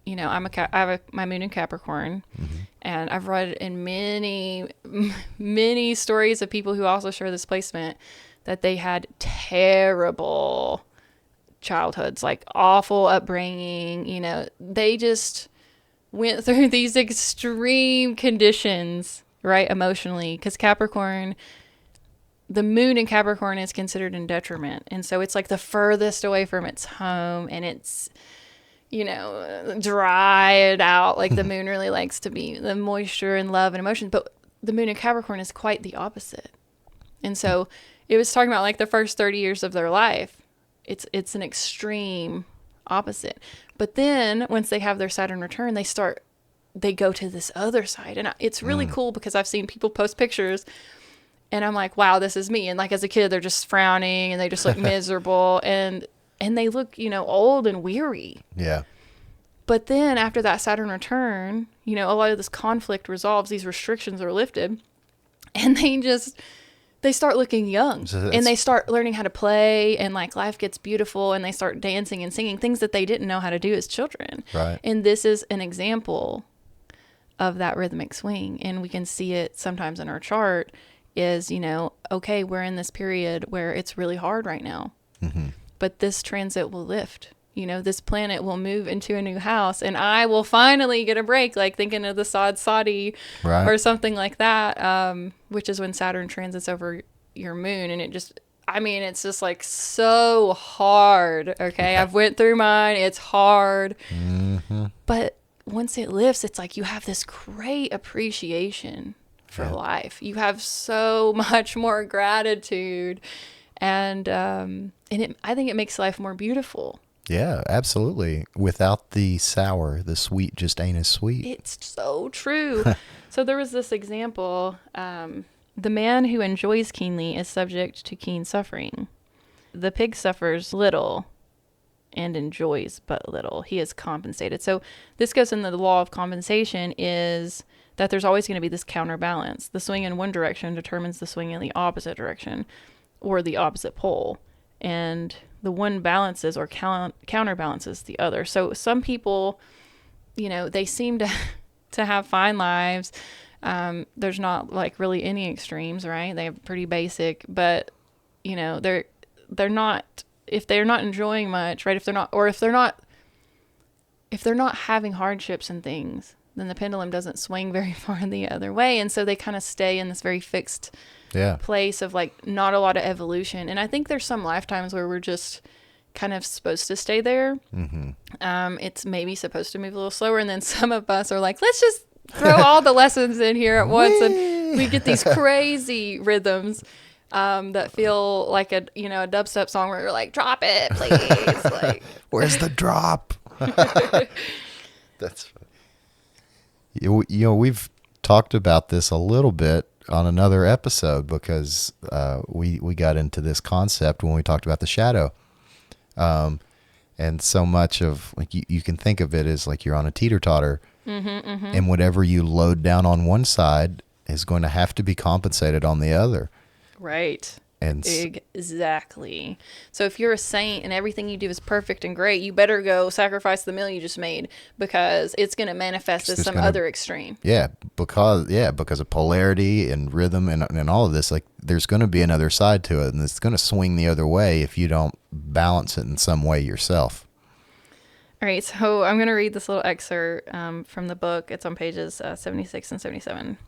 I have my moon in Capricorn, and I've read in many, many stories of people who also share this placement that they had terrible childhoods, like awful upbringing. They just went through these extreme conditions, right, emotionally, because Capricorn, the moon in Capricorn is considered in detriment. And so it's like the furthest away from its home, and it's, dried out. Like the moon really likes to be the moisture and love and emotion. But the moon in Capricorn is quite the opposite. And so it was talking about like the first 30 years of their life. It's an extreme opposite. But then once they have their Saturn return, they go to this other side. And it's really cool because I've seen people post pictures and I'm like, wow, this is me. And like as a kid, they're just frowning and they just look miserable and they look, old and weary. Yeah. But then after that Saturn return, a lot of this conflict resolves, these restrictions are lifted, and they start looking young, and they start learning how to play, and like life gets beautiful, and they start dancing and singing things that they didn't know how to do as children. Right. And this is an example of that rhythmic swing. And we can see it sometimes in our chart is, okay, we're in this period where it's really hard right now, but this transit will lift. This planet will move into a new house, and I will finally get a break, like thinking of the Sadi right. or something like that, which is when Saturn transits over your moon. And it's just like so hard. Okay. I've went through mine. It's hard. But once it lifts, it's like you have this great appreciation for life. You have so much more gratitude. And I think it makes life more beautiful. Yeah, absolutely. Without the sour, the sweet just ain't as sweet. It's so true. So there was this example. The man who enjoys keenly is subject to keen suffering. The pig suffers little and enjoys but little. He is compensated. So this goes into the law of compensation, is that there's always going to be this counterbalance. The swing in one direction determines the swing in the opposite direction or the opposite pole. And the one balances or counterbalances the other. So some people, they seem to to have fine lives. There's not like really any extremes, right? They're pretty basic, but you know, they're not, if they're not enjoying much, right? If they're not having hardships and things, then the pendulum doesn't swing very far the other way. And so they kind of stay in this very fixed place of like not a lot of evolution. And I think there's some lifetimes where we're just kind of supposed to stay there. It's maybe supposed to move a little slower. And then some of us are like, let's just throw all the lessons in here at once. And we get these crazy rhythms that feel like a dubstep song where you're like, drop it, please. Like, where's the drop? That's funny. You know, we've talked about this a little bit on another episode because we got into this concept when we talked about the shadow. And so much of like you can think of it as like you're on a teeter-totter, and whatever you load down on one side is going to have to be compensated on the other. Right. And exactly. So if you're a saint and everything you do is perfect and great, you better go sacrifice the meal you just made because it's going to manifest as some other extreme. Yeah, because of polarity and rhythm and all of this, like there's going to be another side to it, and it's going to swing the other way if you don't balance it in some way yourself. All right, so I'm going to read this little excerpt from the book. It's on pages 76 and 77.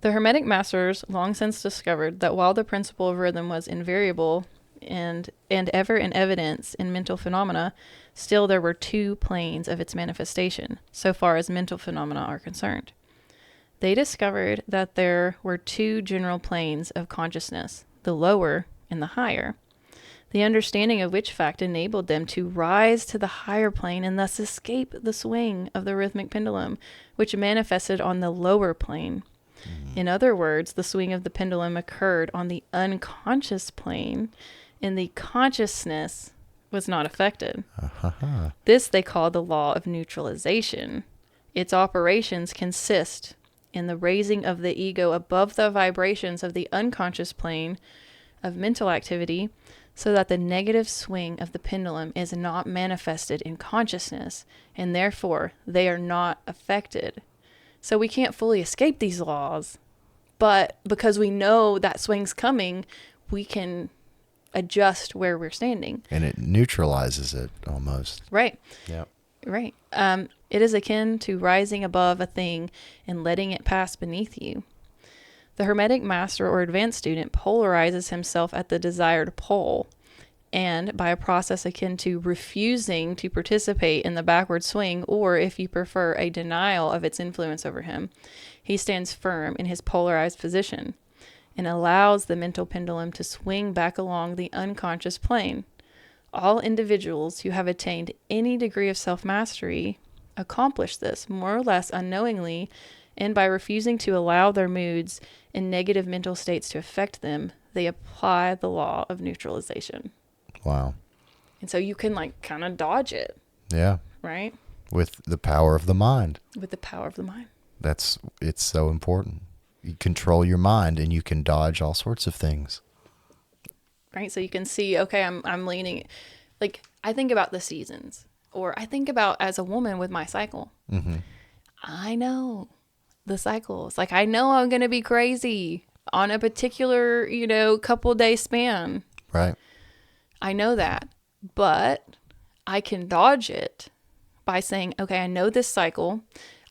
The Hermetic masters long since discovered that while the principle of rhythm was invariable and ever in evidence in mental phenomena, still there were two planes of its manifestation, so far as mental phenomena are concerned. They discovered that there were two general planes of consciousness, the lower and the higher, the understanding of which fact enabled them to rise to the higher plane and thus escape the swing of the rhythmic pendulum, which manifested on the lower plane. In other words, the swing of the pendulum occurred on the unconscious plane, and the consciousness was not affected. This they call the law of neutralization. Its operations consist in the raising of the ego above the vibrations of the unconscious plane of mental activity, so that the negative swing of the pendulum is not manifested in consciousness, and therefore they are not affected. So we can't fully escape these laws, but because we know that swing's coming, we can adjust where we're standing. And it neutralizes it almost. Right. Yeah. Right. It is akin to rising above a thing and letting it pass beneath you. The Hermetic master or advanced student polarizes himself at the desired pole, and by a process akin to refusing to participate in the backward swing, or if you prefer, a denial of its influence over him, he stands firm in his polarized position and allows the mental pendulum to swing back along the unconscious plane. All individuals who have attained any degree of self-mastery accomplish this more or less unknowingly, and by refusing to allow their moods and negative mental states to affect them, they apply the law of neutralization. Wow. And so you can like kind of dodge it. Yeah. Right? With the power of the mind. With the power of the mind. It's so important. You control your mind and you can dodge all sorts of things. Right? So you can see, okay, I'm leaning, like I think about the seasons, or I think about as a woman with my cycle. I know the cycles. Like I know I'm going to be crazy on a particular, couple day span. Right. I know that, but I can dodge it by saying, okay, I know this cycle.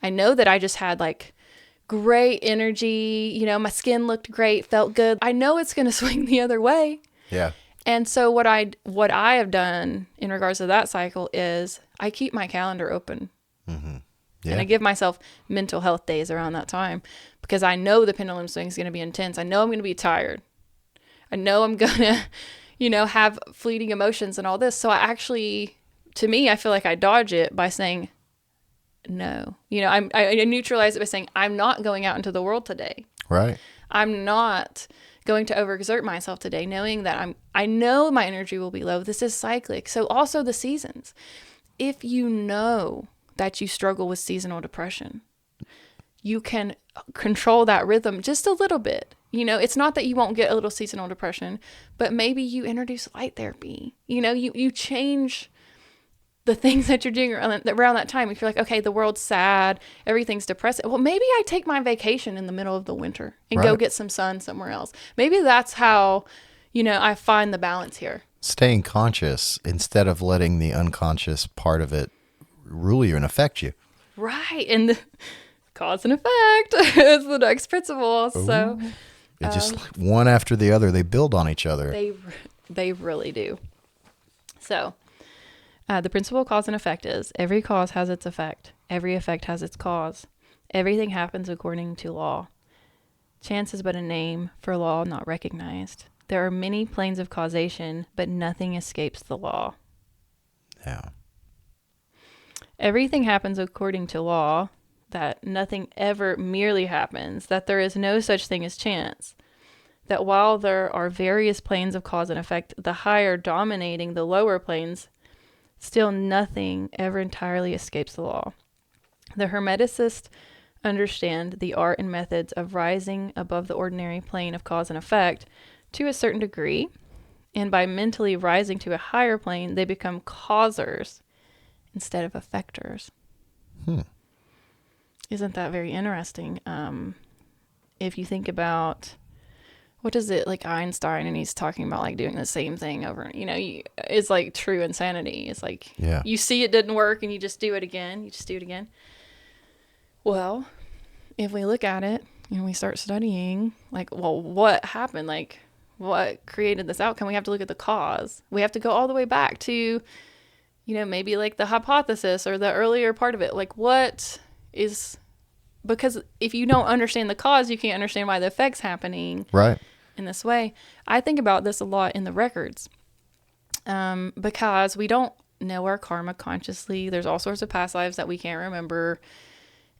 I know that I just had like great energy. My skin looked great, felt good. I know it's going to swing the other way. Yeah. And so what I have done in regards to that cycle is I keep my calendar open. Yeah. And I give myself mental health days around that time because I know the pendulum swing is going to be intense. I know I'm going to be tired. I know I'm going to have fleeting emotions and all this. So I feel like I dodge it by saying, no, I neutralize it by saying, I'm not going out into the world today. Right. I'm not going to overexert myself today, knowing that I know my energy will be low. This is cyclic. So also the seasons. If you know that you struggle with seasonal depression, you can control that rhythm just a little bit. It's not that you won't get a little seasonal depression, but maybe you introduce light therapy. You change the things that you're doing around that time. If you're like, okay, the world's sad, everything's depressing. Well, maybe I take my vacation in the middle of the winter and go get some sun somewhere else. Maybe that's how, I find the balance here. Staying conscious instead of letting the unconscious part of it rule you and affect you. Right. And the cause and effect is the next principle. Ooh. So it just one after the other, they build on each other. They really do. So the principle of cause and effect is every cause has its effect. Every effect has its cause. Everything happens according to law. Chance is but a name for law not recognized. There are many planes of causation, but nothing escapes the law. Yeah. Everything happens according to law, that nothing ever merely happens, that there is no such thing as chance, that while there are various planes of cause and effect, the higher dominating the lower planes, still nothing ever entirely escapes the law. The Hermeticists understand the art and methods of rising above the ordinary plane of cause and effect to a certain degree, and by mentally rising to a higher plane, they become causers instead of effectors. Isn't that very interesting? If you think about, what is it, like Einstein, and he's talking about like doing the same thing over, it's like true insanity. It's like, you see it didn't work and you just do it again. Well, if we look at it and we start studying, like, well, what happened? Like, what created this outcome? We have to look at the cause. We have to go all the way back to, maybe like the hypothesis or the earlier part of it. Like, what is, because if you don't understand the cause, you can't understand why the effect's happening. Right. In this way. I think about this a lot in the records, because we don't know our karma consciously. There's all sorts of past lives that we can't remember.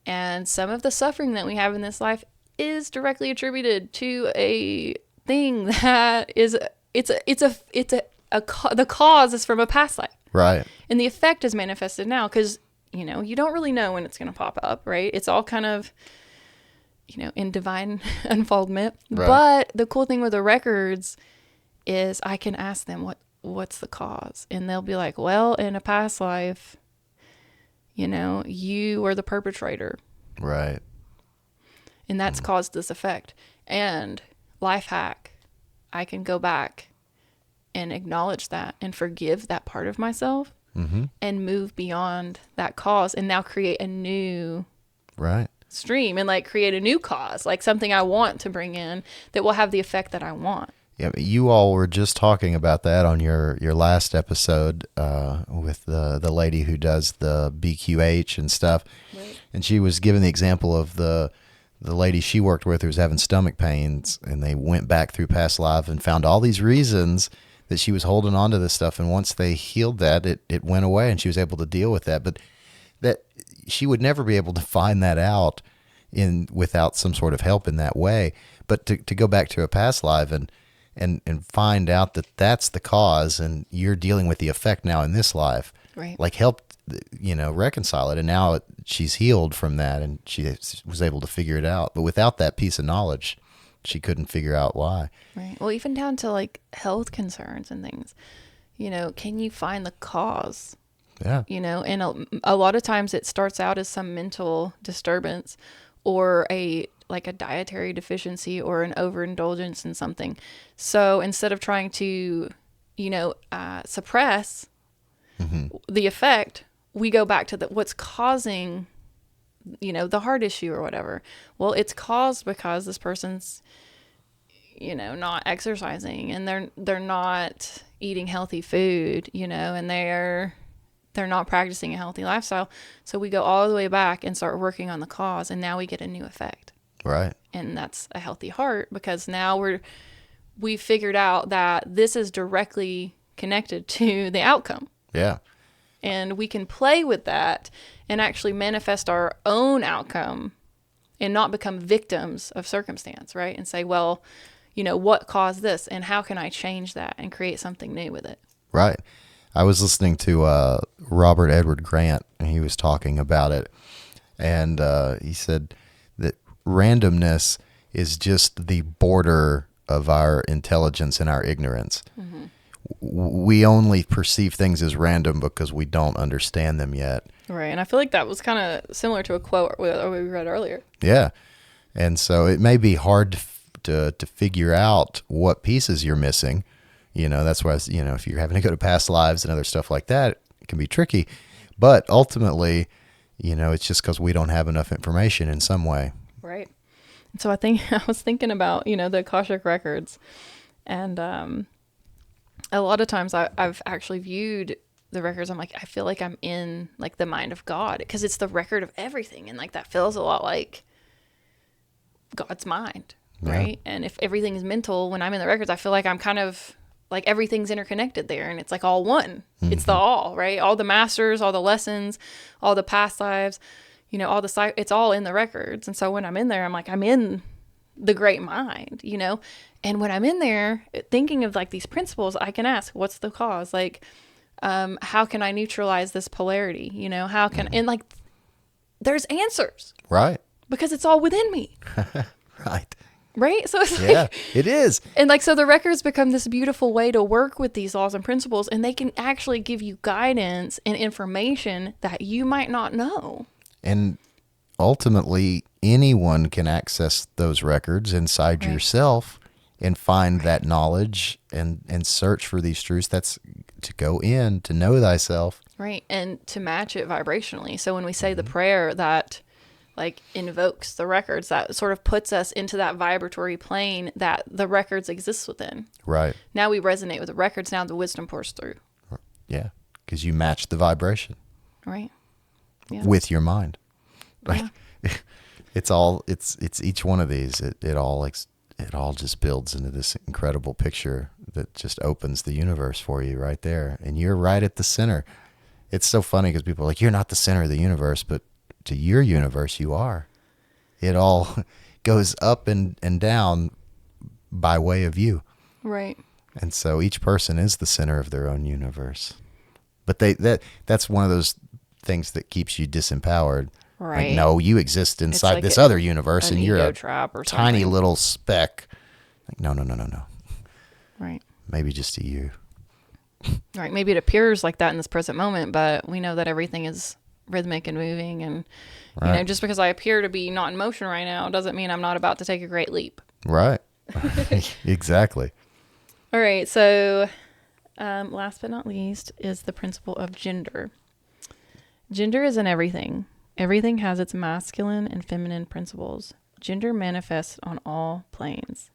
And some of the suffering that we have in this life is directly attributed to a thing that is, the cause is from a past life. Right. And the effect is manifested now because, you don't really know when it's going to pop up, right? It's all kind of, in divine unfoldment. Right. But the cool thing with the records is I can ask them what's the cause. And they'll be like, well, in a past life, you were the perpetrator. Right. And that's caused this effect. And life hack, I can go back and acknowledge that and forgive that part of myself and move beyond that cause and now create a new stream and like create a new cause, like something I want to bring in that will have the effect that I want. Yeah, you all were just talking about that on your last episode with the lady who does the BQH and stuff. Right. And she was giving the example of the lady she worked with who was having stomach pains, and they went back through past life and found all these reasons that she was holding on to this stuff. And once they healed that, it went away and she was able to deal with that. But that she would never be able to find that out without some sort of help in that way. But to go back to a past life and find out that that's the cause and you're dealing with the effect now in this life, right? Like helped, reconcile it. And now she's healed from that and she was able to figure it out. But without that piece of knowledge, she couldn't figure out why. Right. Well, even down to like health concerns and things, can you find the cause? Yeah. And a lot of times it starts out as some mental disturbance or a dietary deficiency or an overindulgence in something. So instead of trying to, suppress the effect, we go back to what's causing, the heart issue or whatever. Well, it's caused because this person's, not exercising and they're not eating healthy food, and they're not practicing a healthy lifestyle. So we go all the way back and start working on the cause, and now we get a new effect. Right. And that's a healthy heart because now we figured out that this is directly connected to the outcome. Yeah. And we can play with that and actually manifest our own outcome and not become victims of circumstance, right? And say, well, what caused this and how can I change that and create something new with it? Right. I was listening to Robert Edward Grant, and he was talking about it. And he said that randomness is just the border of our intelligence and our ignorance. we only perceive things as random because we don't understand them yet. Right. And I feel like that was kind of similar to a quote we read earlier. Yeah. And so it may be hard to figure out what pieces you're missing. That's why, if you're having to go to past lives and other stuff like that, it can be tricky. But ultimately, it's just because we don't have enough information in some way. Right. So I was thinking about, the Akashic records. And a lot of times I've actually viewed the records. I'm like, I feel like I'm in like the mind of God, because it's the record of everything. And like that feels a lot like God's mind. Right. Yeah. And if everything is mental, when I'm in the records, I feel like I'm kind of like everything's interconnected there, and it's like all one. Mm-hmm. It's the all, right? All the masters, all the lessons, all the past lives, all the it's all in the records. And so when I'm in there, I'm like, I'm in the great mind, and when I'm in there thinking of like these principles, I can ask, what's the cause? Like, how can I neutralize this polarity? How can, and like, there's answers, right? Because it's all within me. Right. Right? So it's yeah, it is. And like, so the records become this beautiful way to work with these laws and principles, and they can actually give you guidance and information that you might not know. And ultimately, anyone can access those records inside yourself and find that knowledge and search for these truths. That's to go in, to know thyself. Right. And to match it vibrationally. So when we say the prayer that like invokes the records, that sort of puts us into that vibratory plane that the records exist within. Right. Now we resonate with the records. Now the wisdom pours through. Yeah. Because you match the vibration. Right. Yeah. With your mind. Like, it's each one of these. It all just builds into this incredible picture that just opens the universe for you right there. And you're right at the center. It's so funny because people are like, you're not the center of the universe, but to your universe, you are. It all goes up and down by way of you. Right. And so each person is the center of their own universe. But that's one of those things that keeps you disempowered. Right. Like, no, you exist inside this other universe, and you're a tiny little speck. Like, no. Right. Maybe just to you. Right. Maybe it appears like that in this present moment, but we know that everything is rhythmic and moving, and just because I appear to be not in motion right now doesn't mean I'm not about to take a great leap. Right. Exactly. All right. So last but not least is the principle of gender. Gender is in everything. Everything has its masculine and feminine principles. Gender manifests on all planes.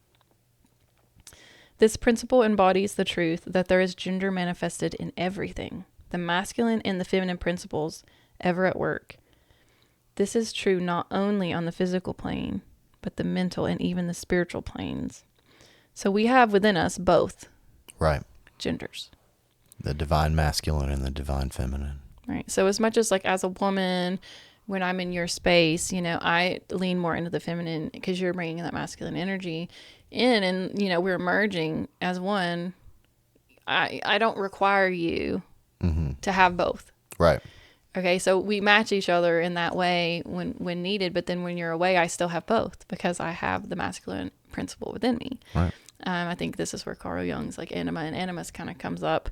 This principle embodies the truth that there is gender manifested in everything, the masculine and the feminine principles ever at work. This is true not only on the physical plane, but the mental and even the spiritual planes. So we have within us both genders. The divine masculine and the divine feminine. Right. So as much as like as a woman, when I'm in your space, I lean more into the feminine because you're bringing that masculine energy in, and, we're merging as one. I don't require you to have both. Right. Okay. So we match each other in that way when needed, but then when you're away, I still have both because I have the masculine principle within me. Right. I think this is where Carl Jung's like anima and animus kind of comes up.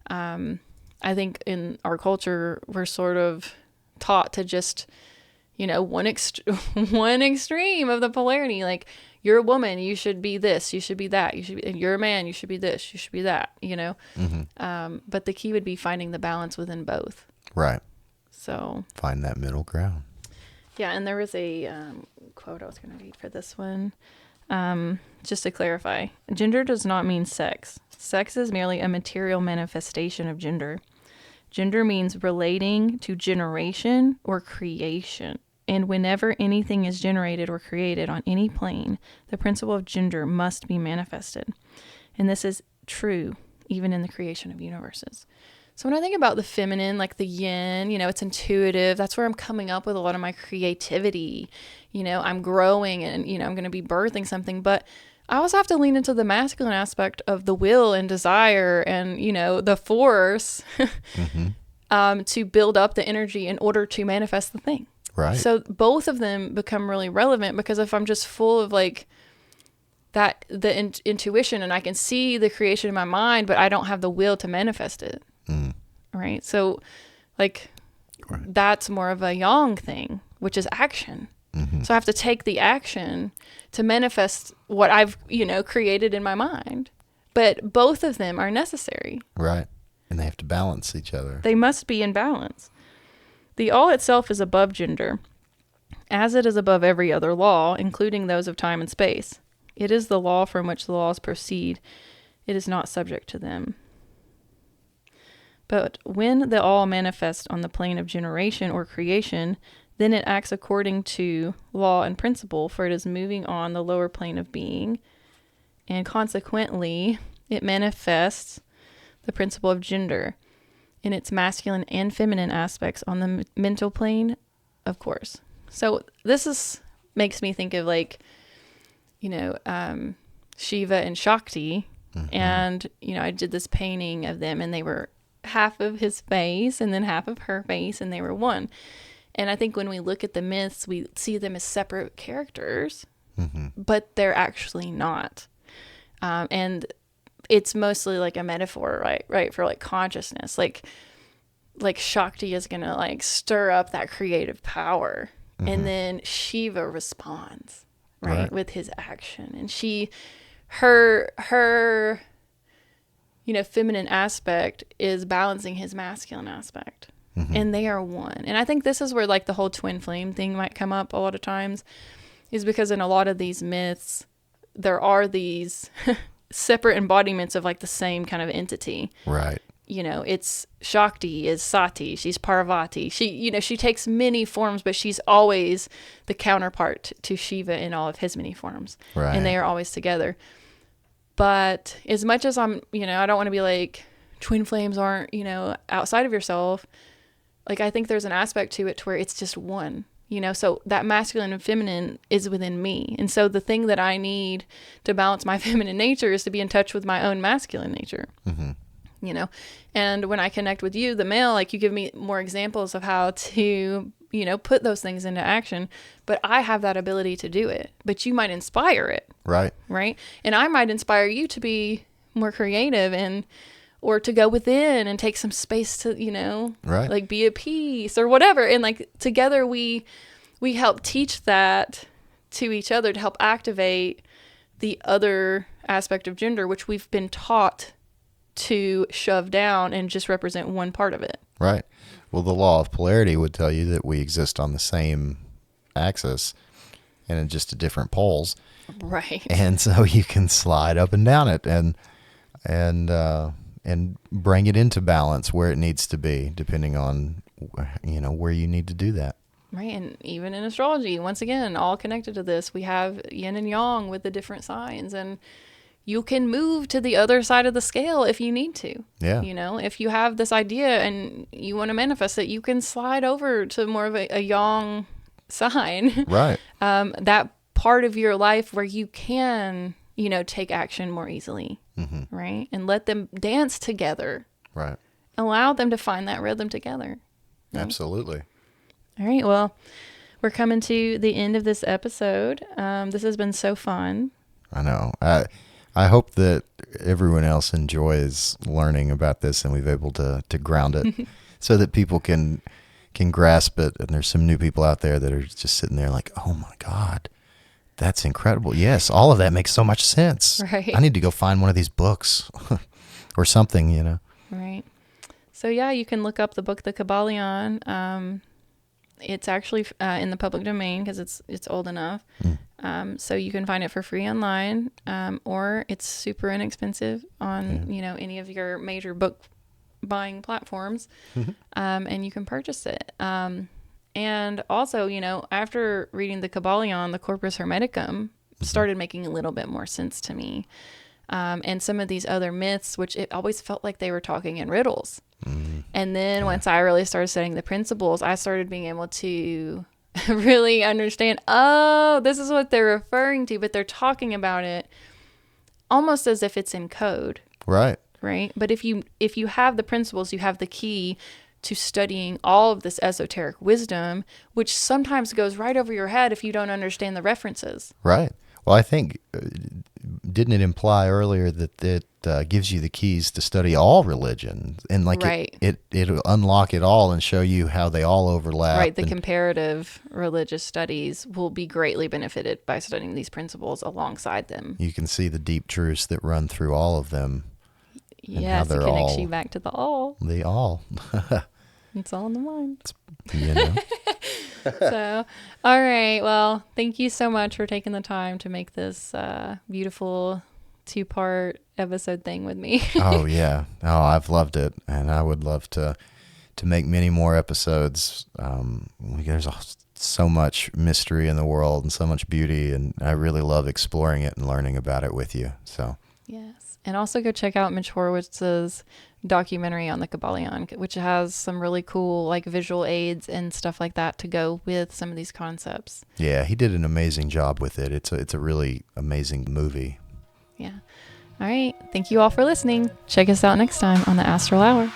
I think in our culture, we're sort of taught to just, one extreme of the polarity. Like, you're a woman, you should be this, you should be that, and you're a man, you should be this, you should be that, But the key would be finding the balance within both. Right. So find that middle ground. Yeah. And there was a quote I was going to read for this one. Just to clarify, gender does not mean sex. Sex is merely a material manifestation of gender. Gender means relating to generation or creation. And whenever anything is generated or created on any plane, the principle of gender must be manifested. And this is true even in the creation of universes. So when I think about the feminine, like the yin, it's intuitive. That's where I'm coming up with a lot of my creativity. I'm growing and, I'm going to be birthing something. But I also have to lean into the masculine aspect of the will and desire and, the force to build up the energy in order to manifest the thing. Right. So both of them become really relevant, because if I'm just full of like that the intuition, and I can see the creation in my mind, but I don't have the will to manifest it. Right. So like that's more of a yang thing, which is action. So I have to take the action to manifest what I've, created in my mind. But both of them are necessary. Right. And they have to balance each other. They must be in balance. The all itself is above gender, as it is above every other law, including those of time and space. It is the law from which the laws proceed. It is not subject to them. But when the all manifests on the plane of generation or creation, then it acts according to law and principle, for it is moving on the lower plane of being, and consequently, it manifests the principle of gender in its masculine and feminine aspects on the mental plane, of course. So this makes me think of like, Shiva and Shakti, and, I did this painting of them, and they were half of his face and then half of her face, and they were one. And I think when we look at the myths, we see them as separate characters, but they're actually not. And it's mostly like a metaphor, right, for like consciousness. Like Shakti is going to like stir up that creative power. And then Shiva responds, right, with his action. And her feminine aspect is balancing his masculine aspect. And they are one. And I think this is where like the whole twin flame thing might come up a lot of times, is because in a lot of these myths, there are these separate embodiments of like the same kind of entity. Right. It's Shakti is Sati, she's Parvati. She takes many forms, but she's always the counterpart to Shiva in all of his many forms. Right. And they are always together. But as much as I'm, I don't want to be like, twin flames aren't, outside of yourself. Like, I think there's an aspect to it to where it's just one, so that masculine and feminine is within me. And so the thing that I need to balance my feminine nature is to be in touch with my own masculine nature, and when I connect with you, the male, like you give me more examples of how to, put those things into action, but I have that ability to do it, but you might inspire it. Right. Right. And I might inspire you to be more creative or to go within and take some space to, right, like be at peace or whatever. And like together we help teach that to each other to help activate the other aspect of gender, which we've been taught to shove down and just represent one part of it. Right. Well, the law of polarity would tell you that we exist on the same axis and in just different poles. Right. And so you can slide up and down it and bring it into balance where it needs to be, depending on, where you need to do that. Right. And even in astrology, once again, all connected to this, we have yin and yang with the different signs, and you can move to the other side of the scale if you need to. Yeah. If you have this idea and you want to manifest it, you can slide over to more of a yang sign. Right. That part of your life where you can, take action more easily. Right. And let them dance together. Right. Allow them to find that rhythm together. Right? Absolutely. All right. Well, we're coming to the end of this episode. This has been so fun. I know. I hope that everyone else enjoys learning about this and we've able to ground it so that people can grasp it. And there's some new people out there that are just sitting there like, oh my God, that's incredible. Yes, all of that makes so much sense. Right. I need to go find one of these books or something, Right. So yeah, you can look up the book, The Kybalion. It's actually in the public domain because it's old enough. So you can find it for free online, or it's super inexpensive on, any of your major book buying platforms, and you can purchase it. And also, after reading the Kybalion, the Corpus Hermeticum started making a little bit more sense to me. And some of these other myths, which it always felt like they were talking in riddles. And then once I really started studying the principles, I started being able to really understand, oh, this is what they're referring to, but they're talking about it almost as if it's in code. Right. Right. But if you have the principles, you have the key to studying all of this esoteric wisdom, which sometimes goes right over your head if you don't understand the references. Right. Well, I think, didn't it imply earlier that it gives you the keys to study all religion, and like Right. it'll unlock it all and show you how they all overlap. Right. The and comparative religious studies will be greatly benefited by studying these principles alongside them. you can see the deep truths that run through all of them. Yes, it connects you back to the all. They all. It's all in the mind. You know. So, all right. Well, thank you so much for taking the time to make this beautiful 2-part episode thing with me. Oh yeah. Oh, I've loved it, and I would love to make many more episodes. There's so much mystery in the world and so much beauty, and I really love exploring it and learning about it with you. So Yes. And also go check out Mitch Horowitz's documentary on the Kybalion, which has some really cool like visual aids and stuff like that to go with some of these concepts. yeah, he did an amazing job with it. It's a really amazing movie. Yeah. All right. Thank you all for listening. Check us out next time on the Astral Hour.